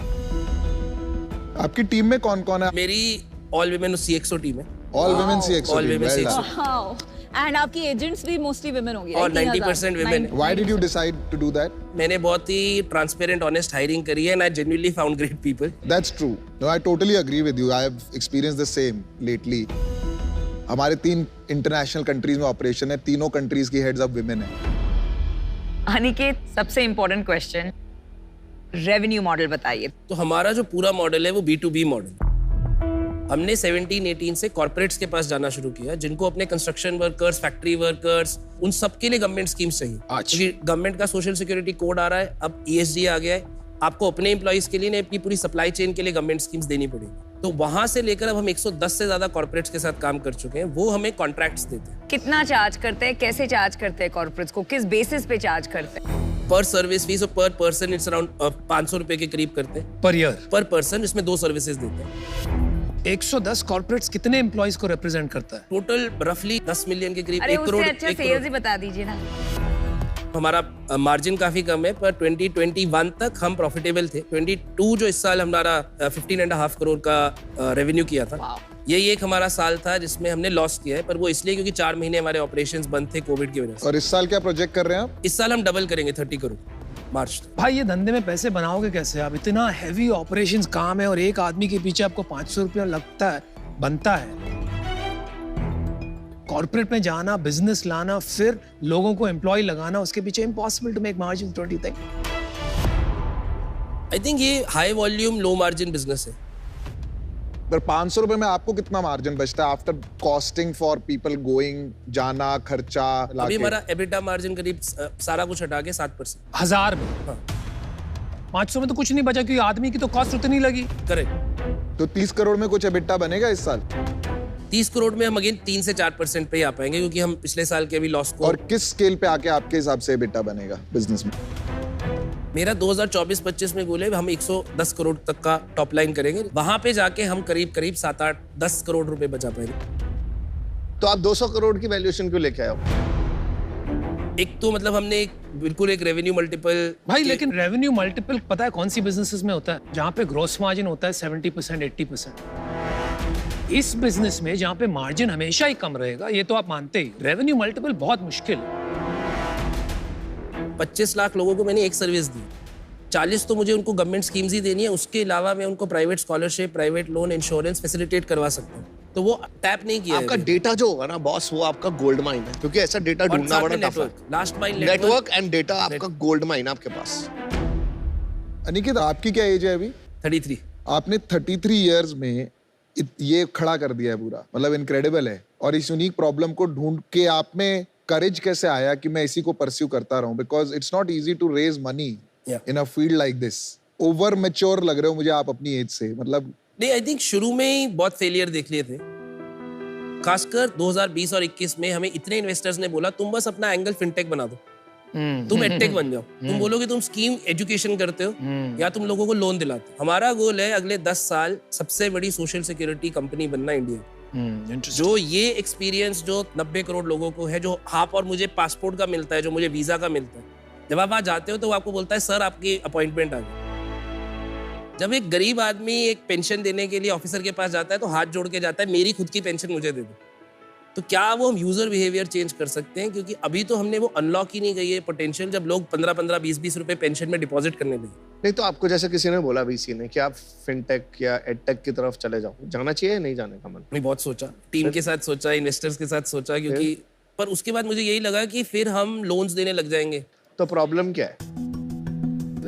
Speaker 5: आपकी टीम में कौन-कौन है?
Speaker 10: मेरी ऑल विमेन CXO टीम है।
Speaker 5: All women CXO।
Speaker 10: All women CXO।
Speaker 9: And आपकी एजेंट्स भी मोस्टली विमेन होंगी?
Speaker 10: और 90% women.
Speaker 5: Why did you decide to do that?
Speaker 10: मैंने बहुत ही ट्रांसपेरेंट ऑनेस्ट हायरिंग करी है, and I genuinely found great people.
Speaker 5: That's true. No, I totally agree with you. I have experienced the same lately. हमारे 3 international countries में operation है, तीनों countries की heads अब विमेन है।
Speaker 7: अनिकेत, सबसे इम्पोर्टेंट क्वेश्चन, रेवेन्यू मॉडल बताइए।
Speaker 10: तो हमारा जो पूरा मॉडल है वो B2B मॉडल। हमने 17-18 से कॉर्पोरेट्स के पास जाना शुरू किया, जिनको अपने कंस्ट्रक्शन वर्कर्स, फैक्ट्री वर्कर्स, उन सबके लिए गवर्नमेंट स्कीम्स चाहिए। क्योंकि गवर्नमेंट का सोशल सिक्योरिटी कोड आ रहा है, अब ESG आ गया है, आपको अपने एम्प्लॉइज के लिए, अपनी पूरी सप्लाई चेन के लिए गवर्नमेंट स्कीम्स देनी पड़ेगी। तो वहां से लेकर अब हम 110 से ज्यादा कॉर्पोरेट्स के साथ काम कर चुके हैं, वो हमें कॉन्ट्रैक्ट्स देते हैं।
Speaker 7: कितना चार्ज करते हैं, कैसे चार्ज करते हैं कॉर्पोरेट्स को, किस बेसिस पे चार्ज करते हैं?
Speaker 10: पर सर्विस फीस और पर पर्सन इट्स अराउंड 500 रुपए के करीब करते हैं
Speaker 8: पर ईयर,
Speaker 10: पर पर्सन। इसमें 2 सर्विसेज देते हैं।
Speaker 8: 110 कॉर्पोरेट्स कितने एम्प्लॉइज को रिप्रेजेंट करता है?
Speaker 10: टोटल रफली 10 मिलियन के करीब।
Speaker 7: अरे उससे अच्छा सेल्स ही बता दीजिए ना।
Speaker 10: हमारा मार्जिन काफी कम है, पर 2021 तक हम प्रॉफिटेबल थे। 22 जो इस साल हमारा 15.5 करोड़ का रेवेन्यू किया था, यही एक हमारा साल था जिसमें हमने लॉस किया है, पर वो इसलिए क्योंकि 4 महीने हमारे ऑपरेशंस बंद थे कोविड की वजह से।
Speaker 5: और इस साल क्या प्रोजेक्ट कर रहे हैं आप?
Speaker 10: इस साल हम डबल करेंगे 30 करोड़ मार्च।
Speaker 8: भाई ये धंधे में पैसे बनाओगे कैसे आप? इतना हैवी ऑपरेशंस काम है और एक आदमी के पीछे आपको 500 रुपया लगता है, बनता है। कॉर्पोरेट में जाना, बिजनेस लाना, फिर लोगों को एम्प्लॉय लगाना, उसके पीछे impossible to make margin. Don't you think?
Speaker 10: I think ये high volume low margin business है।
Speaker 5: पर 500 रुपए में आपको कितना मार्जिन बचता है after costing for people going, जाना, खर्चा?
Speaker 10: अभी हमारा एबिटा मार्जिन करीब सारा कुछ हटा के 7%।
Speaker 8: 1000 में? हाँ। 500 में तो कुछ नहीं बचा क्योंकि आदमी की तो कॉस्ट उतनी लगी।
Speaker 10: करेक्ट।
Speaker 5: तो 30 करोड़ में कुछ एबिटा बनेगा इस साल?
Speaker 10: 30 करोड़ में हम अगेन 3 से 4% पे ही आ पाएंगे क्योंकि हम पिछले साल के अभी लॉस को।
Speaker 5: और किस स्केल पे आके आपके हिसाब से एबिटा बनेगा बिजनेस में?
Speaker 10: मेरा 2024-25 में गोल है हम 110 करोड़ तक का टॉप लाइन करेंगे, वहां पे जाके हम करीब 7-8-10 करोड़ रुपए बचा पाएंगे।
Speaker 6: तो आप 200 करोड़ की वैल्यूएशन क्यों लेके आए हो?
Speaker 10: एक तो मतलब हमने बिल्कुल एक रेवेन्यू मल्टीपल।
Speaker 8: भाई लेकिन रेवेन्यू मल्टीपल पता है कौन सी बिजनेसेस में होता है? जहाँ पे ग्रॉस मार्जिन होता है 70% 80%। इस बिजनेस में जहाँ पे मार्जिन हमेशा ही कम रहेगा, ये तो आप मानते ही, रेवेन्यू मल्टीपल बहुत मुश्किल है।
Speaker 10: 25 लाख लोगों को मैंने एक सर्विस दी, 40 तो मुझे उनको गवर्नमेंट स्कीम्स ही देनी है, उसके अलावा मैं उनको private scholarship, private loan, insurance facilitate करवा सकता हूँ। तो वो टैप नहीं किया।
Speaker 6: आपका डेटा जो होगा ना बॉस, वो आपका गोल्ड माइन है, क्योंकि ऐसा डेटा ढूंढना बड़ा टफ है।
Speaker 10: Last mile
Speaker 6: network and data आपका गोल्ड माइन है आपके पास।
Speaker 5: अनिकेत, आपकी क्या एज है अभी?
Speaker 10: 33।
Speaker 5: आपने 33 इयर्स में ये खड़ा कर दिया है पूरा, मतलब इनक्रेडिबल है। और इस यूनिक प्रॉब्लम को ढूंढ के आप में करेज कैसे आया कि मैं इसी को परस्यू करता रहूं? Because it's not easy to raise money in a field like this. Over mature लग रहे हो मुझे आप अपनी एज से, मतलब।
Speaker 10: नहीं, आई थिंक शुरू में ही बहुत फेलियर देख लिए थे, खासकर 2020 और 21 में हमें इतने इन्वेस्टर्स ने बोला तुम बस अपना एंगल फिनटेक बना दो, तुम एडटेक बन जाओ, तुम बोलोगे तुम स्कीम एजुकेशन करते हो या तुम लोगों को लोन दिलाते हो। हमारा गोल है अगले 10 साल सबसे बड़ी सोशल सिक्योरिटी कंपनी बनना इंडिया। जो ये एक्सपीरियंस जो 90 करोड़ लोगों को है, जो हाफ और मुझे पासपोर्ट का मिलता है, जो मुझे वीजा का मिलता है, जब आप वहां जाते हो तो वो आपको बोलता है सर आपकी अपॉइंटमेंट आ गई। जब एक गरीब आदमी एक पेंशन देने के लिए ऑफिसर के पास जाता है तो हाथ जोड़ के जाता है मेरी खुद की पेंशन मुझे दे दो। तो क्या वो हम यूजर बिहेवियर चेंज कर सकते हैं? क्योंकि अभी तो हमने वो अनलॉक ही नहीं गई है पोटेंशियल, जब लोग 15-15, 20-20 रुपए पेंशन में डिपॉजिट करने लगे।
Speaker 6: नहीं तो आपको जैसे किसी ने बोला वीसी ने कि आप फिनटेक या एडटेक की तरफ चले जाओ, जाना चाहिए या नहीं जाने का मन?
Speaker 10: मैं बहुत सोचा, टीम के साथ सोचा, इन्वेस्टर्स के साथ सोचा, क्योंकि पर उसके बाद मुझे यही लगा कि फिर हम लोन्स देने लग जाएंगे।
Speaker 6: तो प्रॉब्लम क्या है?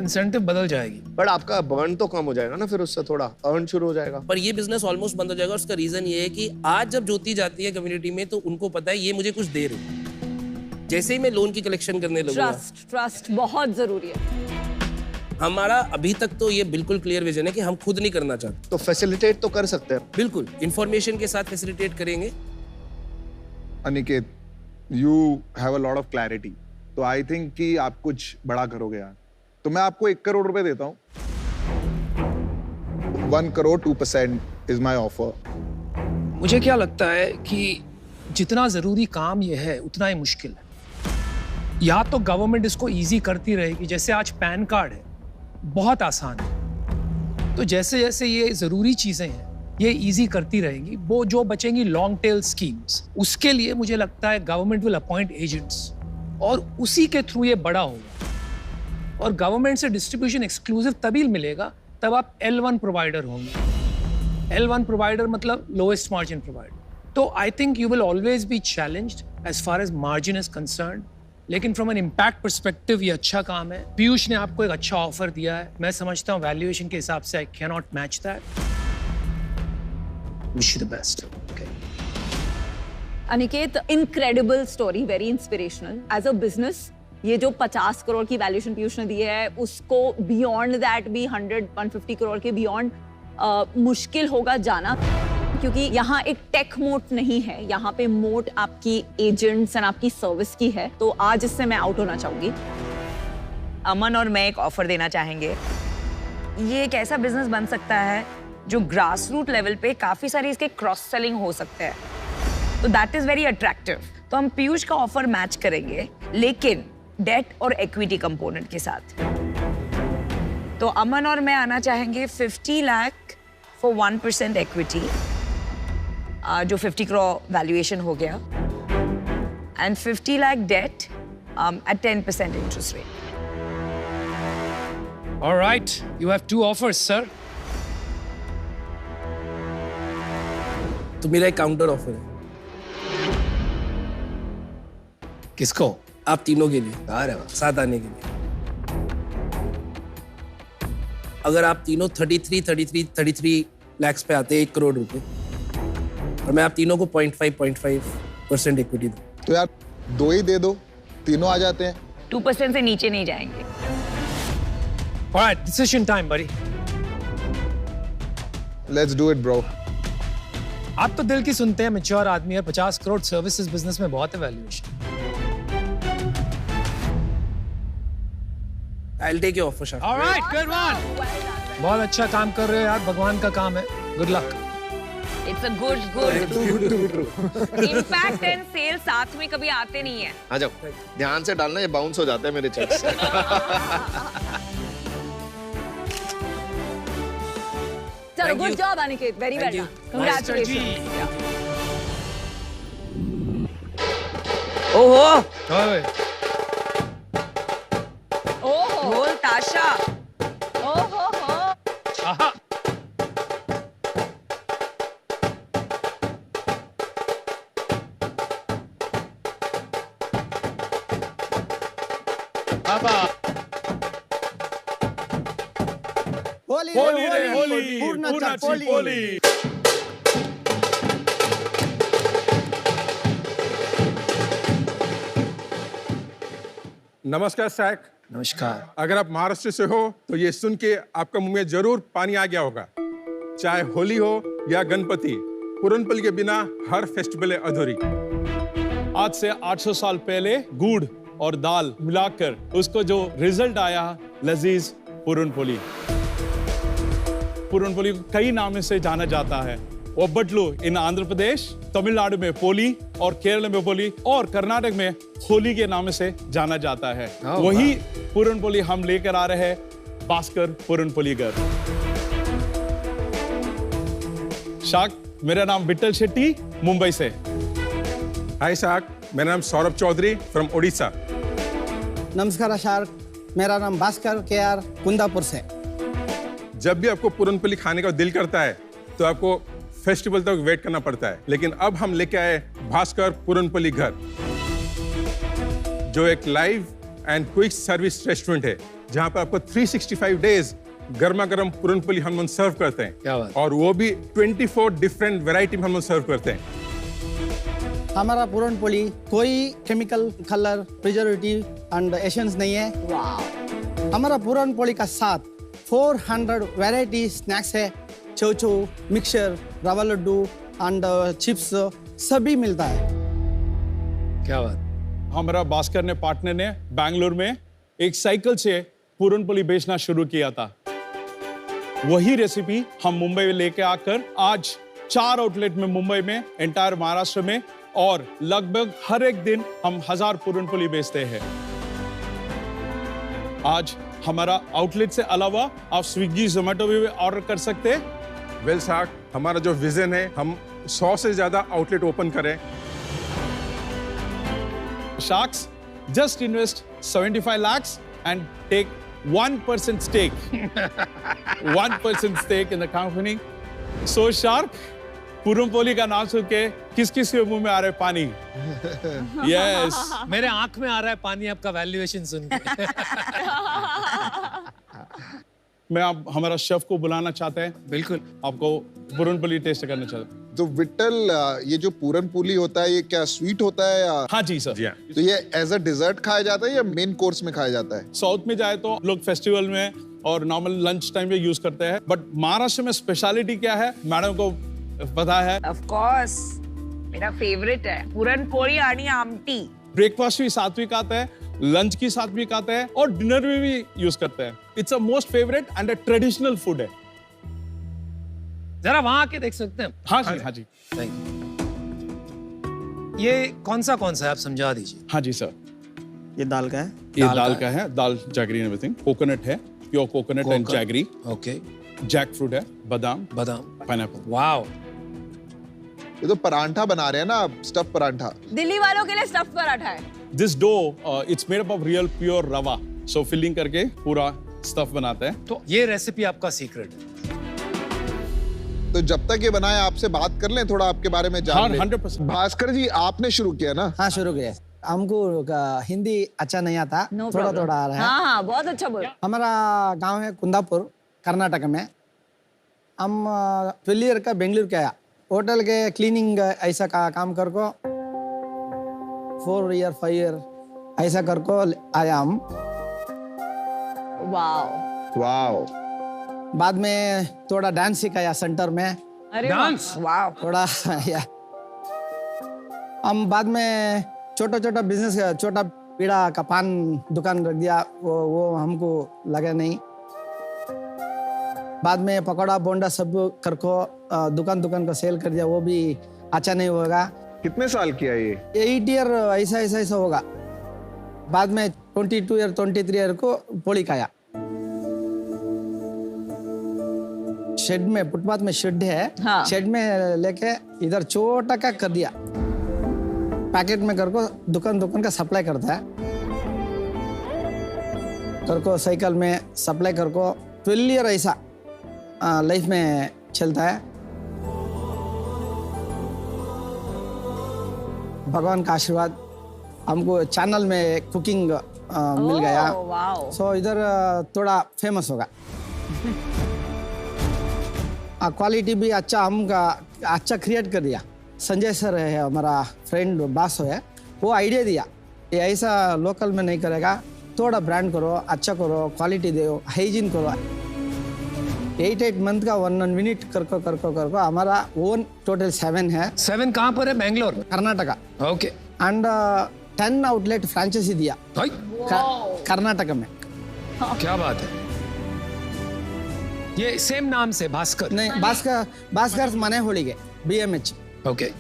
Speaker 8: इंसेंटिव बदल जाएगी,
Speaker 6: बट आपका बर्न तो कम हो जाएगा ना, फिर उससे थोड़ा अर्न शुरू हो जाएगा।
Speaker 10: पर ये बिजनेस ऑलमोस्ट बंद हो जाएगा। उसका रीजन ये है कि आज जब ज्योति जाती है कम्युनिटी में तो उनको पता है ये मुझे कुछ दे रही। जैसे ही मैं लोन की कलेक्शन करने लगूंगा,
Speaker 9: ट्रस्ट बहुत जरूरी है।
Speaker 10: हमारा अभी तक तो ये बिल्कुल क्लियर विजन है कि हम खुद नहीं करना चाहते।
Speaker 6: तो फैसिलिटेट तो कर सकते हैं,
Speaker 10: बिल्कुल इंफॉर्मेशन के साथ फैसिलिटेट करेंगे।
Speaker 5: Aniket, you have a lot of clarity, तो आई थिंक कि आप कुछ बड़ा करोगे यार। तो मैं आपको 1 करोड़ रुपए देता हूँ। 1 करोड़ 2% इज माई ऑफर।
Speaker 8: मुझे क्या लगता है कि जितना जरूरी काम ये है उतना ही मुश्किल है। या तो गवर्नमेंट इसको इजी करती रहेगी, जैसे आज पैन कार्ड है, बहुत आसान है, तो जैसे जैसे ये जरूरी चीजें हैं ये इजी करती रहेगी। वो जो बचेंगी लॉन्ग टेल स्कीम्स, उसके लिए मुझे लगता है गवर्नमेंट विल अपॉइंट एजेंट्स और उसी के थ्रू ये बड़ा होगा। और गवर्नमेंट से डिस्ट्रीब्यूशन एक्सक्लूसिव तभी मिलेगा तब आप L1 प्रोवाइडर होंगे। L1 प्रोवाइडर मतलब लोएस्ट मार्जिन प्रोवाइडर। तो I think you will always be challenged as far as margin is concerned, लेकिन फ्रॉम एन इम्पैक्ट परस्पेक्टिव ये अच्छा काम है। पीयूष ने आपको एक अच्छा ऑफर दिया है, मैं समझता हूँ वैल्यूएशन के हिसाब से I can not match that. Wish you the best.
Speaker 9: Aniket, incredible story, very inspirational. As a business ये जो 50 करोड़ की वैल्यूएशन पीयूष ने दी है, उसको बियॉन्ड दैट भी 100-150 करोड़ के बियॉन्ड मुश्किल होगा जाना, क्योंकि यहाँ एक टेक मोट नहीं है, यहाँ पे मोट आपकी एजेंट्स एंड आपकी सर्विस की है। तो आज इससे मैं आउट होना चाहूंगी।
Speaker 7: अमन और मैं एक ऑफर देना चाहेंगे। ये एक ऐसा बिजनेस बन सकता है जो ग्रास रूट लेवल पे काफी सारी इसके क्रॉस सेलिंग हो सकते हैं, तो दैट इज वेरी अट्रैक्टिव। तो हम पीयूष का ऑफर मैच करेंगे, लेकिन डेट और इक्विटी कंपोनेंट के साथ। तो अमन और मैं आना चाहेंगे 50 लाख फॉर 1% इक्विटी, जो 50 करोड़ वैल्यूएशन हो गया, and 50 lakh debt at 10% interest rate.
Speaker 8: Alright, you have 2 offers, sir.
Speaker 10: तो मेरा एक काउंटर ऑफर है।
Speaker 8: किसको?
Speaker 10: आप तीनों के लिए, साथ आने के लिए। अगर आप तीनों 33 lakhs पे आते हैं, 1 करोड़ रुपए, और मैं आप तीनों को 0.5% इक्विटी दूं।
Speaker 5: तो यार 2 ही दे दो, तीनों आ जाते हैं।
Speaker 7: 2% से नीचे नहीं जाएंगे।
Speaker 8: Alright, decision time, buddy.
Speaker 5: Let's do it, bro.
Speaker 8: आप तो दिल की सुनते हैं, मैच्योर आदमी है, 50 करोड़ सर्विसेज बिजनेस में बहुत है valuation.
Speaker 10: I'll take your offer, Shah.
Speaker 8: All right, good one. बहुत अच्छा काम कर रहे हो यार, भगवान का काम है। Good luck.
Speaker 7: It's a good. Impact and sales साथ में कभी आते नहीं है।
Speaker 6: आ जाओ, ध्यान से डालना, ये बाउंस हो जाते हैं मेरे चेक्स।
Speaker 9: चलो, good job Aniket, very well done, congratulations.
Speaker 7: ओहो,
Speaker 8: ओए,
Speaker 9: ओहो,
Speaker 7: ढोल ताशा।
Speaker 9: ओहो हो।
Speaker 8: आहा, बाबा,
Speaker 12: होली पूर्णाची होली।
Speaker 13: नमस्कार सैक।
Speaker 8: नमस्कार।
Speaker 13: अगर आप महाराष्ट्र से हो तो ये सुन के आपका मुंह में जरूर पानी आ गया होगा। चाहे होली हो या गणपति, पुरनपोली के बिना हर फेस्टिवल है अधूरी।
Speaker 12: आज से 800 साल पहले गुड़ और दाल मिलाकर उसको जो रिजल्ट आया, लजीज पुरनपोली। पुरनपोली को कई नामों से जाना जाता है। ओब्बट्लू इन आंध्र प्रदेश, तमिलनाडु में पोली और केरल में पोली और कर्नाटक में होली के नाम से जाना जाता है। वही पुरनपोली हम लेकर आ रहे हैं भास्कर पुरनपोली घर। शाक, मेरा नाम विट्ठल शेट्टी, मुंबई से।
Speaker 13: हाय शाक, मेरा नाम सौरभ चौधरी फ्रॉम ओडिशा।
Speaker 14: नमस्कार शार्क, मेरा नाम भास्कर केआर, कुंदापुर से।
Speaker 13: जब भी आपको पुरनपोली खाने का दिल करता है तो आपको फेस्टिवल तक वेट करना पड़ता है, लेकिन अब हम लेके आए भास्कर पुरनपोली घर, जो एक live and quick service restaurant है, जहां पर आपको 365 डेज गर्मा गर्म पुरनपोली हम सर्व करते हैं।
Speaker 8: क्या बात।
Speaker 13: और वो भी 24 डिफरेंट वेराइटी में हम सर्व करते हैं।
Speaker 14: हमारा पुरनपोली कोई chemical, colour, preservative and essence नहीं है। हमारा पुरनपोली का साथ 400 वैरायटी स्नैक्स है। चौचो, मिक्सचर, रवा लड्डू एंड चिप्स सभी मिलता है।
Speaker 8: क्या बात।
Speaker 12: हमारा भास्कर ने पार्टनर ने बैंगलोर में एक साइकिल से पुरनपोली बेचना शुरू किया था। वही रेसिपी हम मुंबई में लेके आकर आज 4 आउटलेट में मुंबई में, एंटायर महाराष्ट्र में, और लगभग हर एक दिन हम 1000 पुरनपोली बेचते हैं। आज हमारा आउटलेट से अलावा आप स्विगी, जोमेटो भी ऑर्डर कर सकते हैं।
Speaker 13: वेल शाक, हमारा जो विजन है, हम 100 से ज्यादा आउटलेट ओपन करें।
Speaker 12: Sharks, just invest 75 lakhs and take 1% stake. 1% stake in the company. So Shark, puranpoli का नाम सुन के किस किस के मुंह में आ रहा है पानी? Yes.
Speaker 8: मेरे आंख में आ रहा है पानी आपका वैल्यूएशन सुन के।
Speaker 12: मैं आप हमारा शेफ को बुलाना चाहते हैं।
Speaker 8: बिल्कुल।
Speaker 12: आपको पुरनपोली टेस्ट करना चाहते हैं।
Speaker 5: तो विट्ठल, ये जो पूरनपोली होता है, ये क्या स्वीट होता है या?
Speaker 12: हाँ जी सर।
Speaker 5: तो ये एज अ डिजर्ट खाया जाता है या मेन कोर्स में खाया जाता है?
Speaker 12: साउथ में जाए तो लोग फेस्टिवल में और नॉर्मल लंच टाइम में यूज करते हैं, बट महाराष्ट्र में स्पेशलिटी क्या है मैडम को पता है?
Speaker 7: ऑफ कोर्स, मेरा फेवरेट है पुरणपोळी आणि आमटी।
Speaker 12: ब्रेकफास्ट भी सात्विक आता है, लंच की सात्विक आता है और डिनर में भी यूज करते हैं। It's a most favourite and a traditional food है।
Speaker 8: जरा वहां आके देख सकते हैं?
Speaker 12: हाँ जी, हाँ जी।
Speaker 8: Thank you. ये कौन सा है आप समझा दीजिए।
Speaker 12: हाँ जी सर।
Speaker 14: ये दाल का है?
Speaker 12: ये दाल का है, दाल जैगरी एवरीथिंग। कोकोनट है, pure coconut and jaggery.
Speaker 8: Okay.
Speaker 12: Jackfruit है, बादाम, पाइनएप्पल।
Speaker 8: वाओ।
Speaker 5: ये तो परांठा बना रहे हैं ना आप, स्टफ परांठा।
Speaker 9: दिल्ली वालों के लिए स्टफ पराठा है।
Speaker 12: This dough it's made up of real pure rava, so filling करके पूरा स्टफ बनाते हैं।
Speaker 8: तो ये रेसिपी आपका सीक्रेट है।
Speaker 5: तो जब तक ये बनाए आपसे बात कर लें, थोड़ा आपके बारे में जान लें।
Speaker 12: 100%।
Speaker 5: भास्कर जी, आपने शुरू किया ना?
Speaker 14: हाँ, शुरू किया। हमको हिंदी अच्छा नहीं आता, थोड़ा थोड़ा आ रहा है।
Speaker 9: हाँ हाँ, बहुत अच्छा बोल।
Speaker 14: हमारा गांव है कुंदापुर, कर्नाटक में। हम 12 ईयर का बेंगलुरु के आया होटल के क्लीनिंग ऐसा का काम कर को 4 ईयर 5 ईयर ऐसा कर को आया हम।
Speaker 6: वाओ।
Speaker 14: बाद में थोड़ा डांस सिखाया सेंटर में।
Speaker 8: डांस?
Speaker 7: वाओ।
Speaker 14: थोड़ा या हम बाद में छोटा छोटा बिजनेस, छोटा पीड़ा का पान दुकान रख दिया, वो हमको लगा नहीं। बाद में पकौड़ा बोंडा सब करको दुकान को सेल कर दिया, वो भी अच्छा नहीं होगा।
Speaker 5: कितने साल किया ये?
Speaker 14: 8 ईयर ऐसा होगा। बाद में 22 ईयर 23 ईयर को पोली खाया। शेड में, फुटपाथ में शेड है। हाँ। शेड में लेके इधर छोटा का कर दिया, पैकेट में करको दुकान का सप्लाई करता है। करको साइकिल में सप्लाई करको 12 ईयर ऐसा लाइफ में चलता है। भगवान का आशीर्वाद, हमको चैनल में कुकिंग मिल गया। सो इधर थोड़ा फेमस होगा। क्वालिटी भी अच्छा, हमका अच्छा क्रिएट कर दिया। संजय सर है हमारा फ्रेंड, बास है, वो आइडिया दिया ये ऐसा लोकल में नहीं करेगा, थोड़ा ब्रांड करो, अच्छा करो, क्वालिटी दो, हाइजीन करो। 8 मंथ का 1 मिनट करको हमारा ओन टोटल 7 है।
Speaker 8: 7 कहाँ पर है? Bangalore,
Speaker 14: Karnataka.
Speaker 8: Okay.
Speaker 14: And 10 outlet franchisee दिया कर्नाटका में।
Speaker 8: क्या बात है। ये सेम नाम से भास्कर?
Speaker 14: नहीं, भास्कर मने होಳಿಗೆ BMH।
Speaker 8: Okay.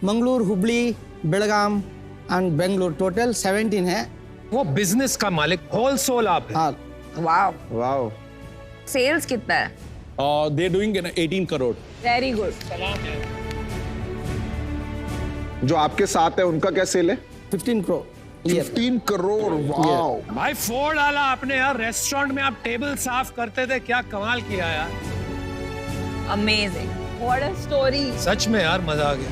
Speaker 14: Mangalore, Hubli, Belgaum and Bengaluru total 17 है।
Speaker 8: वो बिजनेस का मालिक, होल सोल आप हैं।
Speaker 6: वाओ।
Speaker 7: सेल्स कितना है?
Speaker 12: They're doing 18 crore.
Speaker 7: Very good.
Speaker 5: जो आपके साथ है उनका क्या सेल है?
Speaker 14: 15 करोड़।
Speaker 5: 15 करोड़, वाओ।
Speaker 8: भाई फोड़ डाला आपने यार। रेस्टोरेंट में आप टेबल साफ करते थे, क्या कमाल किया यार।
Speaker 7: Amazing,
Speaker 9: what a story.
Speaker 8: सच में यार मजा आ गया।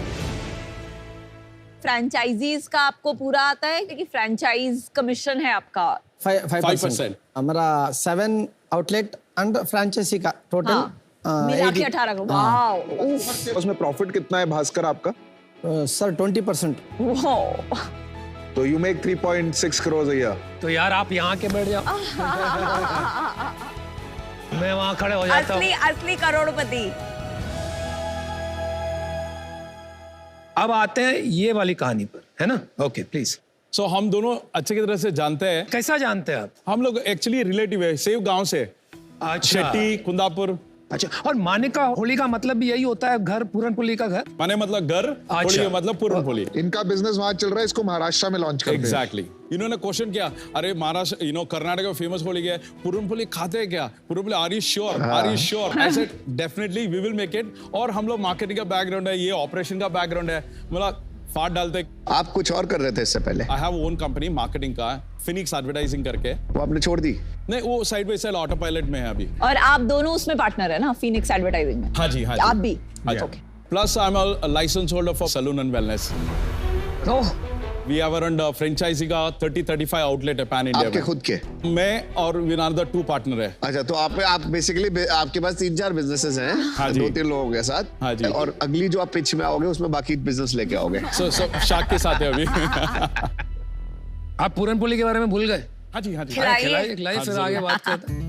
Speaker 9: फ्रेंचाइजीज का आपको पूरा आता है क्योंकि फ्रेंचाइज कमीशन है आपका
Speaker 14: 5%। हमारा 7 आउटलेट एंड फ्रेंचाइजी का टोटल
Speaker 9: मिला के 18 करोड़। वाओ।
Speaker 5: उसमें प्रॉफिट कितना है भास्कर आपका?
Speaker 14: सर 20%।
Speaker 5: तो you make 3.6 crore a year।
Speaker 8: तो यार आप यहाँ के बैठ जाओ, मैं वहाँ खड़े हो जाता हूँ।
Speaker 7: असली करोड़पति।
Speaker 8: अब आते हैं ये वाली कहानी पर, है ना? Okay please.
Speaker 12: सो हम दोनों अच्छे की तरह से जानते हैं।
Speaker 8: कैसा जानते हैं आप?
Speaker 12: हम लोग एक्चुअली रिलेटिव है, सेव गांव से।
Speaker 8: अच्छा।
Speaker 12: शेट्टी, कुंदापुर।
Speaker 8: अच्छा, और मानिका होली का मतलब भी यही होता है, घर, पूरनपोली का घर?
Speaker 12: माने मतलब घर, होली का मतलब पूरनपोली।
Speaker 5: इनका बिजनेस वहां चल रहा है, इसको महाराष्ट्र में लॉन्च करते हैं।
Speaker 12: एग्जैक्टली। इन्होंने क्वेश्चन किया, अरे महाराष्ट्र, कर्नाटक में फेमस होली क्या है, पूरनपोली खाते हैं क्या? Puranpoli, are you sure? Are you sure? I said definitely we will make it. और हम लोग मार्केटिंग का बैकग्राउंड है, ये ऑपरेशन का बैकग्राउंड है, मतलब फाट डालते।
Speaker 6: आप कुछ और कर रहे थे इससे पहले?
Speaker 12: I have own company marketing का, फिनिक्स एडवर्टाइजिंग करके।
Speaker 6: वो आपने छोड़ दी?
Speaker 12: नहीं, वो side by side auto pilot में है अभी।
Speaker 9: और आप दोनों उसमें पार्टनर है ना, फिनिक्स एडवर्टाइजिंग में?
Speaker 12: हाँ जी, हाँ जी।
Speaker 9: आप भी?
Speaker 12: Okay. Plus I am a licence holder for salon and wellness.
Speaker 7: Oh.
Speaker 12: We have around franchisee का 30-35 आउटलेट है पैन इंडिया।
Speaker 6: आपके खुद के?
Speaker 12: मैं और विद अनदर 2 पार्टनर है।
Speaker 6: अच्छा, तो आप बेसिकली आपके पास 3-4 बिजनेसेस हैं।
Speaker 12: हाँ जी।
Speaker 6: 2-3 लोगों के साथ।
Speaker 12: हाँ जी।
Speaker 6: और अगली जो आप पिच में आओगे उसमें बाकी बिजनेस लेके आओगे।
Speaker 12: सो शाक के साथ है अभी।
Speaker 8: आप पूरनपोली के बारे में भूल गए?
Speaker 12: हाँ जी, हाँ जी।
Speaker 8: खिलाइए फिर आगे बात करते हैं।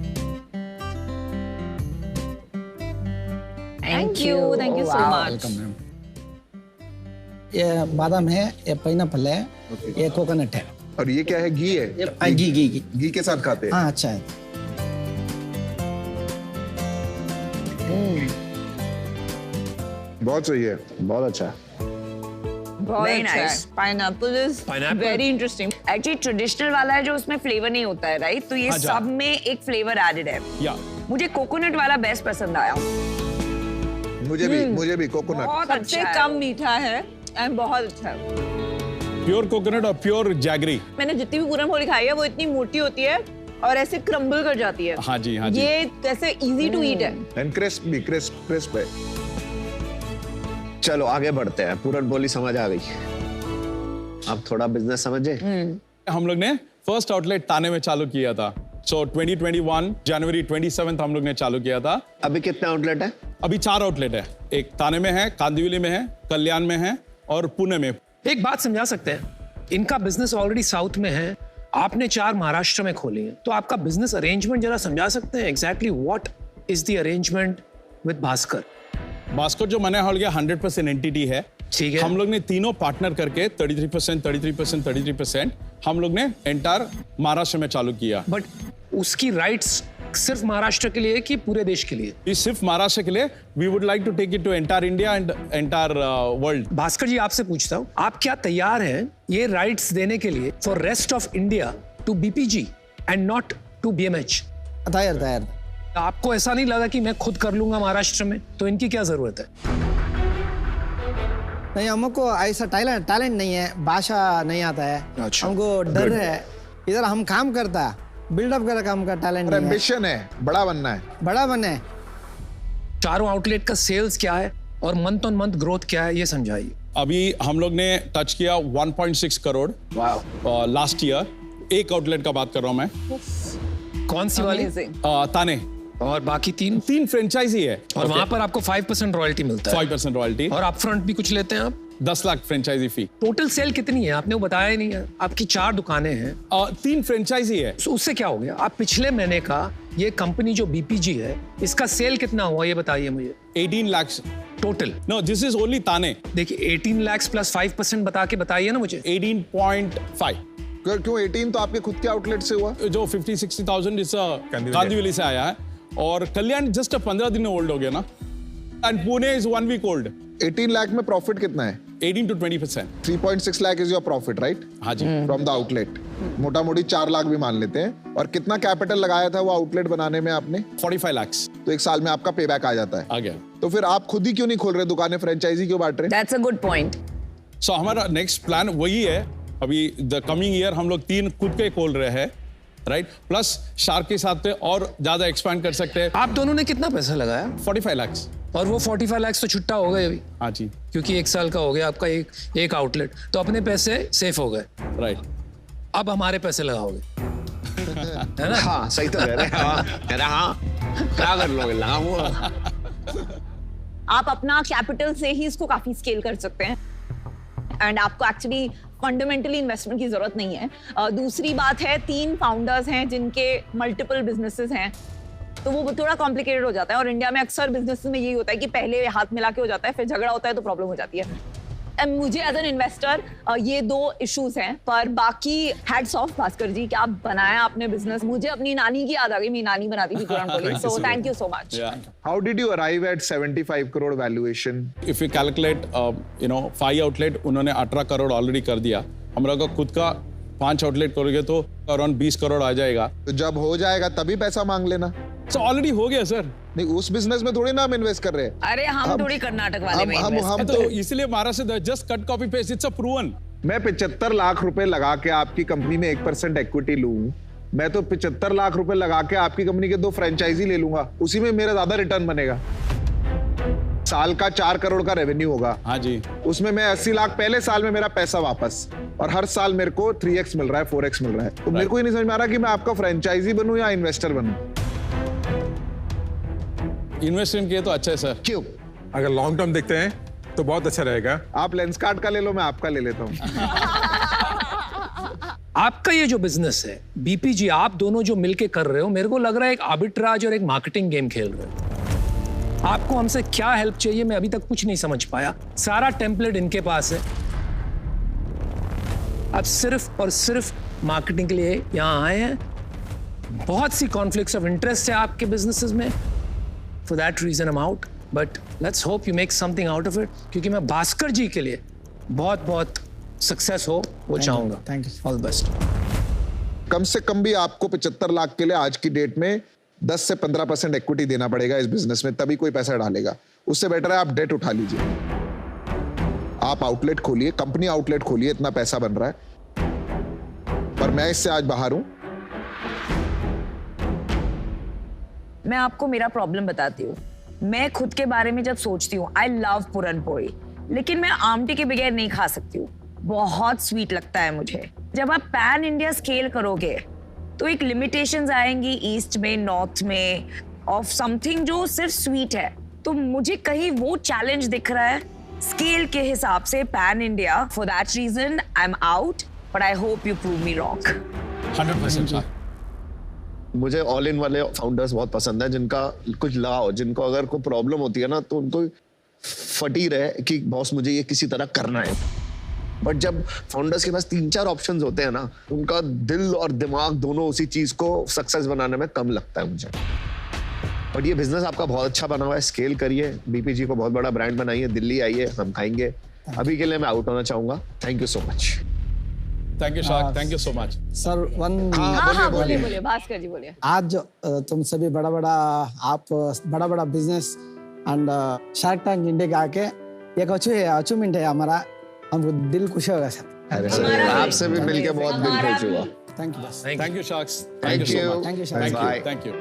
Speaker 9: Thank you so much.
Speaker 14: Welcome ma'am. ये बादाम है, ये पाइनएप्पल है, ये कोकोनट है।
Speaker 5: और ये क्या है? घी है? घी के साथ खाते हैं?
Speaker 14: हाँ, अच्छा है।
Speaker 5: बहुत सही है, बहुत अच्छा।
Speaker 7: Very nice.
Speaker 9: Pineapple is very interesting.
Speaker 7: Actually traditional वाला है जो उसमें फ्लेवर नहीं होता है, राइट? तो ये सब में एक फ्लेवर एडेड है। मुझे कोकोनट वाला बेस्ट पसंद आया।
Speaker 5: मुझे भी कोकोनट
Speaker 9: सबसे कम मीठा है एंड बहुत अच्छा है।
Speaker 12: प्योर कोकोनट और प्योर जैगरी।
Speaker 9: मैंने जितनी भी पूरनपोली खाई है वो इतनी मोटी होती है और ऐसे क्रम्बल कर जाती है।
Speaker 12: हाँ जी, हाँ जी।
Speaker 9: ये कैसे इजी टू ईट है
Speaker 5: एंड क्रिस्प है।
Speaker 6: चलो आगे बढ़ते हैं, पूरनपोली समझ आ गई, अब थोड़ा बिजनेस समझे।
Speaker 12: हम लोग ने फर्स्ट आउटलेट ताने में चालू किया था। सो 2021 जनवरी 27 हम लोग ने चालू किया था।
Speaker 6: अभी कितने आउटलेट है?
Speaker 12: अभी 4 आउटलेट है, एक ताने में है, कांदिवली में है, कल्याण में है और पुणे में।
Speaker 8: एक बात समझा सकते हैं, इनका बिजनेस ऑलरेडी साउथ में है, आपने 4 महाराष्ट्र में खोली हैं, तो आपका बिजनेस अरेंजमेंट जरा समझा सकते हैं exactly what is the arrangement with Bhaskar?
Speaker 12: Bhaskar जो मैंने हॉल गया 100% एंटिटी है।
Speaker 8: ठीक है।
Speaker 12: हम लोग ने तीनों पार्टनर करके 33% हम लोग ने एंटायर महाराष्ट्र में चालू किया।
Speaker 8: बट उसकी राइट्स सिर्फ महाराष्ट्र के लिए कि पूरे देश के लिए?
Speaker 12: ये सिर्फ महाराष्ट्र के लिए। We would like to take it to entire India and entire world.
Speaker 8: Bhaskar ji, आपसे पूछता हूँ, आप क्या तैयार हैं ये राइट्स देने के लिए for rest of India to BPG and not to BMH?
Speaker 14: तैयार।
Speaker 8: आपको ऐसा नहीं लगा कि मैं खुद कर लूंगा महाराष्ट्र में, तो इनकी क्या जरूरत है?
Speaker 14: नहीं, हमको ऐसा टैलेंट नहीं है, भाषा नहीं आता है।
Speaker 8: अच्छा।
Speaker 14: हमको डर है, इधर हम काम करता है, बिल्डअप का काम का टैलेंट नहीं है।
Speaker 5: एम्बिशन है, बड़ा बनना है।
Speaker 8: चारों आउटलेट का सेल्स क्या है और मंथ ऑन मंथ ग्रोथ क्या है, ये समझाइए।
Speaker 12: अभी हम लोग ने टच किया 1.6 करोड़ लास्ट ईयर। एक आउटलेट का बात कर रहा हूं मैं।
Speaker 8: कौन सी वाली?
Speaker 12: ताने।
Speaker 8: और बाकी 3
Speaker 12: फ्रेंचाइजी है।
Speaker 8: और वहां पर आपको 5% रॉयल्टी मिलता है।
Speaker 12: 5% रॉयल्टी।
Speaker 8: और अपफ्रंट भी कुछ लेते हैं आप?
Speaker 12: 10 lakh franchisee fee.
Speaker 8: Total sale कितनी है आपने वो बताया ही नहीं है। आपकी 4 दुकानें हैं,
Speaker 12: 3 फ्रेंचाइजी है।
Speaker 8: तो उससे क्या हो गया? आप पिछले महीने का ये कंपनी जो बीपीजी है, इसका सेल कितना हुआ ये बताइए मुझे।
Speaker 12: 18 lakh
Speaker 8: total.
Speaker 12: No, this is only ताने।
Speaker 8: देखिए 18 लाख प्लस 5% बता के बताइए ना मुझे।
Speaker 12: 18.5।
Speaker 5: क्यों 18 तो आपके खुद के आउटलेट से हुआ?
Speaker 12: जो 50-60,000 इस कांदिवली से आया है और कल्याण जस्ट 15 दिन में ओल्ड हो गया ना। And Pune is 1 week old.
Speaker 5: 18 lakh में प्रॉफिट कितना है?
Speaker 12: 18 to 20%।
Speaker 5: 3.6 lakh is your profit, right?
Speaker 12: हाँ जी।
Speaker 5: फ्रॉम द आउटलेट मोटा मोटी 4 लाख भी मान लेते हैं। और कितना कैपिटल लगाया था वो आउटलेट बनाने में आपने?
Speaker 12: 45 लाख।
Speaker 5: तो 1 साल में आपका पे बैक आ जाता है।
Speaker 12: आ गया।
Speaker 5: तो फिर आप खुद ही क्यों नहीं खोल रहे दुकानें, फ्रेंचाइजी क्यों बांट रहे?
Speaker 7: That's a good point.
Speaker 12: सो हमारा नेक्स्ट प्लान वही है। अभी द कमिंग ईयर हम लोग 3 खुद के खोल रहे हैं, राइट? प्लस शार्क के साथ और ज्यादा एक्सपैंड कर सकते हैं।
Speaker 8: आप दोनों ने कितना पैसा लगाया?
Speaker 12: 45 लाख।
Speaker 8: और वो 45 लाख तो छुट्टा हो गए अभी।
Speaker 12: हाँ जी।
Speaker 8: क्योंकि 1 साल का हो गया आपका एक आउटलेट, तो अपने पैसे सेफ हो गए।
Speaker 12: राइट।
Speaker 8: अब हमारे पैसे लगाओगे है ना?
Speaker 6: हाँ, सही तो कह रहे हैं। हाँ, क्या कर लोगे? लगाऊंगा।
Speaker 9: आप अपना कैपिटल से ही इसको काफी स्केल कर सकते हैं एंड आपको एक्चुअली फंडामेंटली इन्वेस्टमेंट की जरूरत नहीं है। दूसरी बात है, 3 फाउंडर्स हैं जिनके मल्टीपल बिजनेसेस हैं, तो वो थोड़ा कॉम्प्लिकेटेड हो जाता है। और इंडिया में अक्सर बिजनेस में यही होता है कि पहले हाथ मिला के हो जाता है, फिर झगड़ा होता है तो प्रॉब्लम हो जाती है। मुझे एज एन इन्वेस्टर ये 2 इश्यूज हैं, पर बाकी हैट्स ऑफ भास्कर जी, क्या बनाया आपने बिजनेस। मुझे अपनी नानी की याद आ गई, मेरी नानी बनाती थी पुरान। So thank you so much.
Speaker 5: How did you arrive at 75 crore valuation?
Speaker 12: If you calculate 5 outlet, उन्होंने 18 करोड़ ऑलरेडी कर दिया। हम लोग का खुद का 5 आउटलेट करोगे तो अराउंड 20 करोड़ आ जाएगा।
Speaker 5: तो जब हो जाएगा तभी पैसा मांग लेना।
Speaker 12: तो ऑलरेडी हो गया सर।
Speaker 5: नहीं, उस बिजनेस में थोड़ी ना हम इन्वेस्ट कर रहे हैं।
Speaker 7: अरे हम थोड़ी कर्नाटक वाले में
Speaker 5: हम
Speaker 12: तो इसलिए Maharashtra just cut copy paste, it's a proven.
Speaker 5: मैं 75 लाख रुपए लगा के आपकी कंपनी में 1% इक्विटी लूं, मैं तो 75 लाख रुपए लगा के आपकी कंपनी के 2 फ्रेंचाइजी ले लूंगा, उसी में मेरा ज्यादा रिटर्न बनेगा। साल का 4 करोड़ का रेवेन्यू होगा।
Speaker 12: हाँ जी।
Speaker 5: उसमें मैं 80 लाख पहले साल में मेरा पैसा वापस, और हर साल मेरे को 3x मिल रहा है, 4x मिल रहा है। तो मेरे को ही नहीं समझ में आ रहा कि मैं आपका फ्रेंचाइजी बनूं या इन्वेस्टर बनूं।
Speaker 12: इन्वेस्टमेंट किए तो अच्छा है सर।
Speaker 5: क्यों?
Speaker 13: अगर लॉन्ग टर्म देखते हैं तो बहुत अच्छा रहेगा।
Speaker 5: आप लेंसकार्ट का ले लो, मैं आपका ले लेता हूँ।
Speaker 8: आपका ये जो बिजनेस है बीपीजी, आप दोनों जो मिलके कर रहे हो, मेरे को लग रहा है एक आर्बिट्राज और एक मार्केटिंग गेम खेल रहे हो। आपको हमसे क्या हेल्प चाहिए, मैं अभी तक कुछ नहीं समझ पाया। सारा टेम्पलेट इनके पास है, आप सिर्फ और सिर्फ मार्केटिंग के लिए यहां आए हैं। बहुत सी कॉन्फ्लिक्ट्स ऑफ इंटरेस्ट है आपके बिजनेसेस में। For that reason I'm out, but let's hope you make something out of it, क्योंकि मैं भास्कर जी के लिए बहुत सक्सेस हो वो चाहूंगा।
Speaker 14: Thank you,
Speaker 8: all the best.
Speaker 5: कम से कम भी आपको 75 लाख के लिए आज की डेट में 10 से 15% इक्विटी देना पड़ेगा इस बिजनेस में, तभी कोई पैसा डालेगा। उससे बेटर है आप डेट उठा लीजिए, आप आउटलेट खोलिए, कंपनी आउटलेट खोलिए, इतना पैसा बन रहा है। पर मैं इससे आज बाहर हूं।
Speaker 7: मैं आपको मेरा प्रॉब्लम बताती हूँ। मैं खुद के बारे में जब सोचती हूँ, आई लव पुरन पोली, लेकिन मैं आमटी के बगैर नहीं खा सकती हूँ। बहुत स्वीट लगता है मुझे। जब आप पैन इंडिया स्केल करोगे तो एक लिमिटेशंस आएंगी ईस्ट में, नॉर्थ में, ऑफ समथिंग जो सिर्फ स्वीट है। तो मुझे कहीं वो चैलेंज दिख रहा है स्केल के हिसाब से pan India. For that reason I am out, but I hope you prove me wrong.
Speaker 12: 100%.
Speaker 6: मुझे ऑल इन वाले फाउंडर्स बहुत पसंद है, जिनका कुछ लगाओ, जिनको अगर कोई प्रॉब्लम होती है ना तो उनको फटी रहे कि बॉस मुझे ये किसी तरह करना है. बट जब फाउंडर्स के पास 3-4 ऑप्शंस होते हैं ना, उनका दिल और दिमाग दोनों उसी चीज को सक्सेस बनाने में कम लगता है मुझे. बट ये बिजनेस आपका बहुत अच्छा बना हुआ है, स्केल करिए, बीपीजी को बहुत बड़ा ब्रांड बनाइए, दिल्ली आइए, हम खाएंगे. अभी के लिए मैं आउट होना चाहूंगा. Thank you so much.
Speaker 12: Thank you shark, thank you so much.
Speaker 14: Sir one
Speaker 9: बोलिए भास्कर जी बोलिए.
Speaker 14: आज तुम सभी बड़ा बड़ा business and shark tank India का आके एक अचीवमेंट है हमारा. हमको दिल खुश होगा सर.
Speaker 6: अरे सर, आपसे भी मिलके बहुत दिल खुश हुआ.
Speaker 14: Thank you.
Speaker 12: Thank you sharks.
Speaker 6: Thank you.
Speaker 14: Thank you.
Speaker 12: Thank you.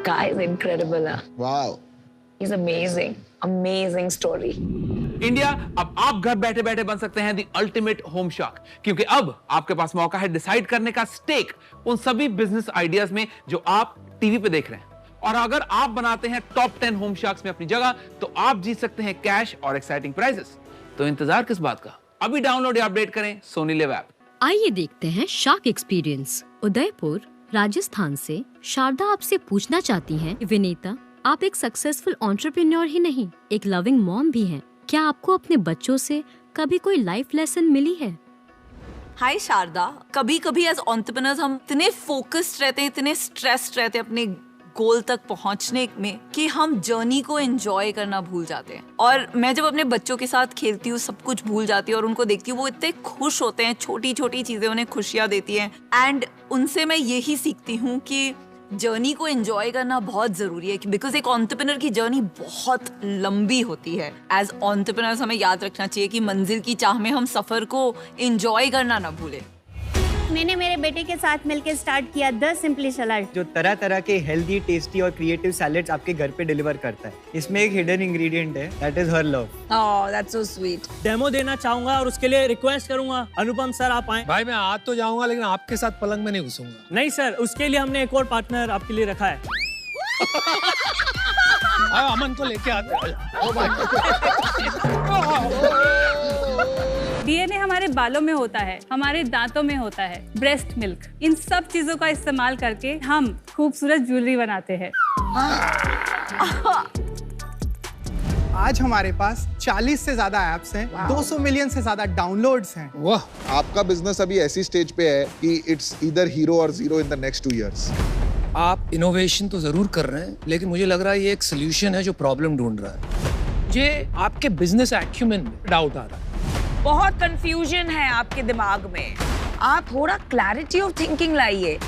Speaker 7: Guy is incredible.
Speaker 6: Wow.
Speaker 7: He's amazing. Amazing story.
Speaker 1: India, अब आप घर बैठे बैठे बन सकते हैं द अल्टीमेट होम शार्क, क्योंकि अब आपके पास मौका है डिसाइड करने का स्टेक उन सभी बिजनेस आइडियाज में जो आप टीवी पे देख रहे हैं. और अगर आप बनाते हैं टॉप 10 होम शार्क्स में अपनी जगह, तो आप जीत सकते हैं कैश और एक्साइटिंग प्राइजेस. तो इंतजार किस बात का? अभी डाउनलोड या अपडेट करें सोनी लिव ऐप.
Speaker 15: आइए देखते हैं शार्क एक्सपीरियंस. उदयपुर राजस्थान से शारदा आपसे पूछना चाहती हैं, विनीता, आप एक सक्सेसफुल एंटरप्रेन्योर ही नहीं, एक लविंग मॉम भी हैं. क्या आपको अपने बच्चों से कभी कोई लाइफ लेसन मिली है?
Speaker 9: हाय शारदा, कभी कभी एज एंटरप्रेन्योर्स हम इतने फोकस्ड रहते हैं, इतने स्ट्रेस्ड रहते हैं अपने गोल तक पहुंचने में कि हम जर्नी को एंजॉय करना भूल जाते हैं. और मैं जब अपने बच्चों के साथ खेलती हूँ, सब कुछ भूल जाती हूँ और उनको देखती हूँ, वो इतने खुश होते हैं, छोटी छोटी चीजें उन्हें खुशियाँ देती हैं. एंड उनसे मैं यही सीखती हूँ कि जर्नी को एंजॉय करना बहुत जरूरी है, बिकॉज एक एंटरप्रेन्योर की जर्नी बहुत लंबी होती है. एज एंटरप्रेन्योर्स हमें याद रखना चाहिए कि मंजिल की चाह में हम सफर को एंजॉय करना ना भूलें.
Speaker 2: मैंने मेरे बेटे के साथ मिलकर स्टार्ट किया द सिंपली सलाद,
Speaker 16: जो तरह तरह के हेल्दी, टेस्टी और क्रिएटिव सैलेड्स आपके घर पे डिलीवर करता है. इसमें एक हिडन इंग्रेडिएंट है, that is her love.
Speaker 7: Oh, that's so sweet.
Speaker 16: Demo देना चाहूंगा और उसके लिए रिक्वेस्ट करूंगा, अनुपम सर आप आए.
Speaker 8: भाई मैं आ तो जाऊंगा, लेकिन आपके साथ पलंग में नहीं घुसूंगा.
Speaker 16: नहीं सर, उसके लिए हमने एक और पार्टनर आपके लिए रखा है.
Speaker 8: अमन को लेके आते.
Speaker 11: डीएनए हमारे बालों में होता है, हमारे दांतों में होता है, ब्रेस्ट मिल्क, इन सब चीजों का इस्तेमाल करके हम खूबसूरत ज्वेलरी बनाते हैं.
Speaker 17: आज हमारे पास 40 से ज्यादा ऐप्स हैं, 200 मिलियन से ज्यादा डाउनलोड्स हैं.
Speaker 5: वाह, आपका बिजनेस अभी ऐसी स्टेज पे है कि इट्स ईदर हीरो और zero in the next 2 years.
Speaker 8: आप इनोवेशन तो जरूर कर रहे हैं, लेकिन मुझे लग रहा है ये एक सोल्यूशन है जो प्रॉब्लम ढूंढ रहा है. ये आपके बिजनेस एक्यूमेन में डाउट आ रहा है.
Speaker 7: बहुत कंफ्यूजन है आपके दिमाग में. आप थोड़ा क्लैरिटी ऑफ थिंकिंग लाइए.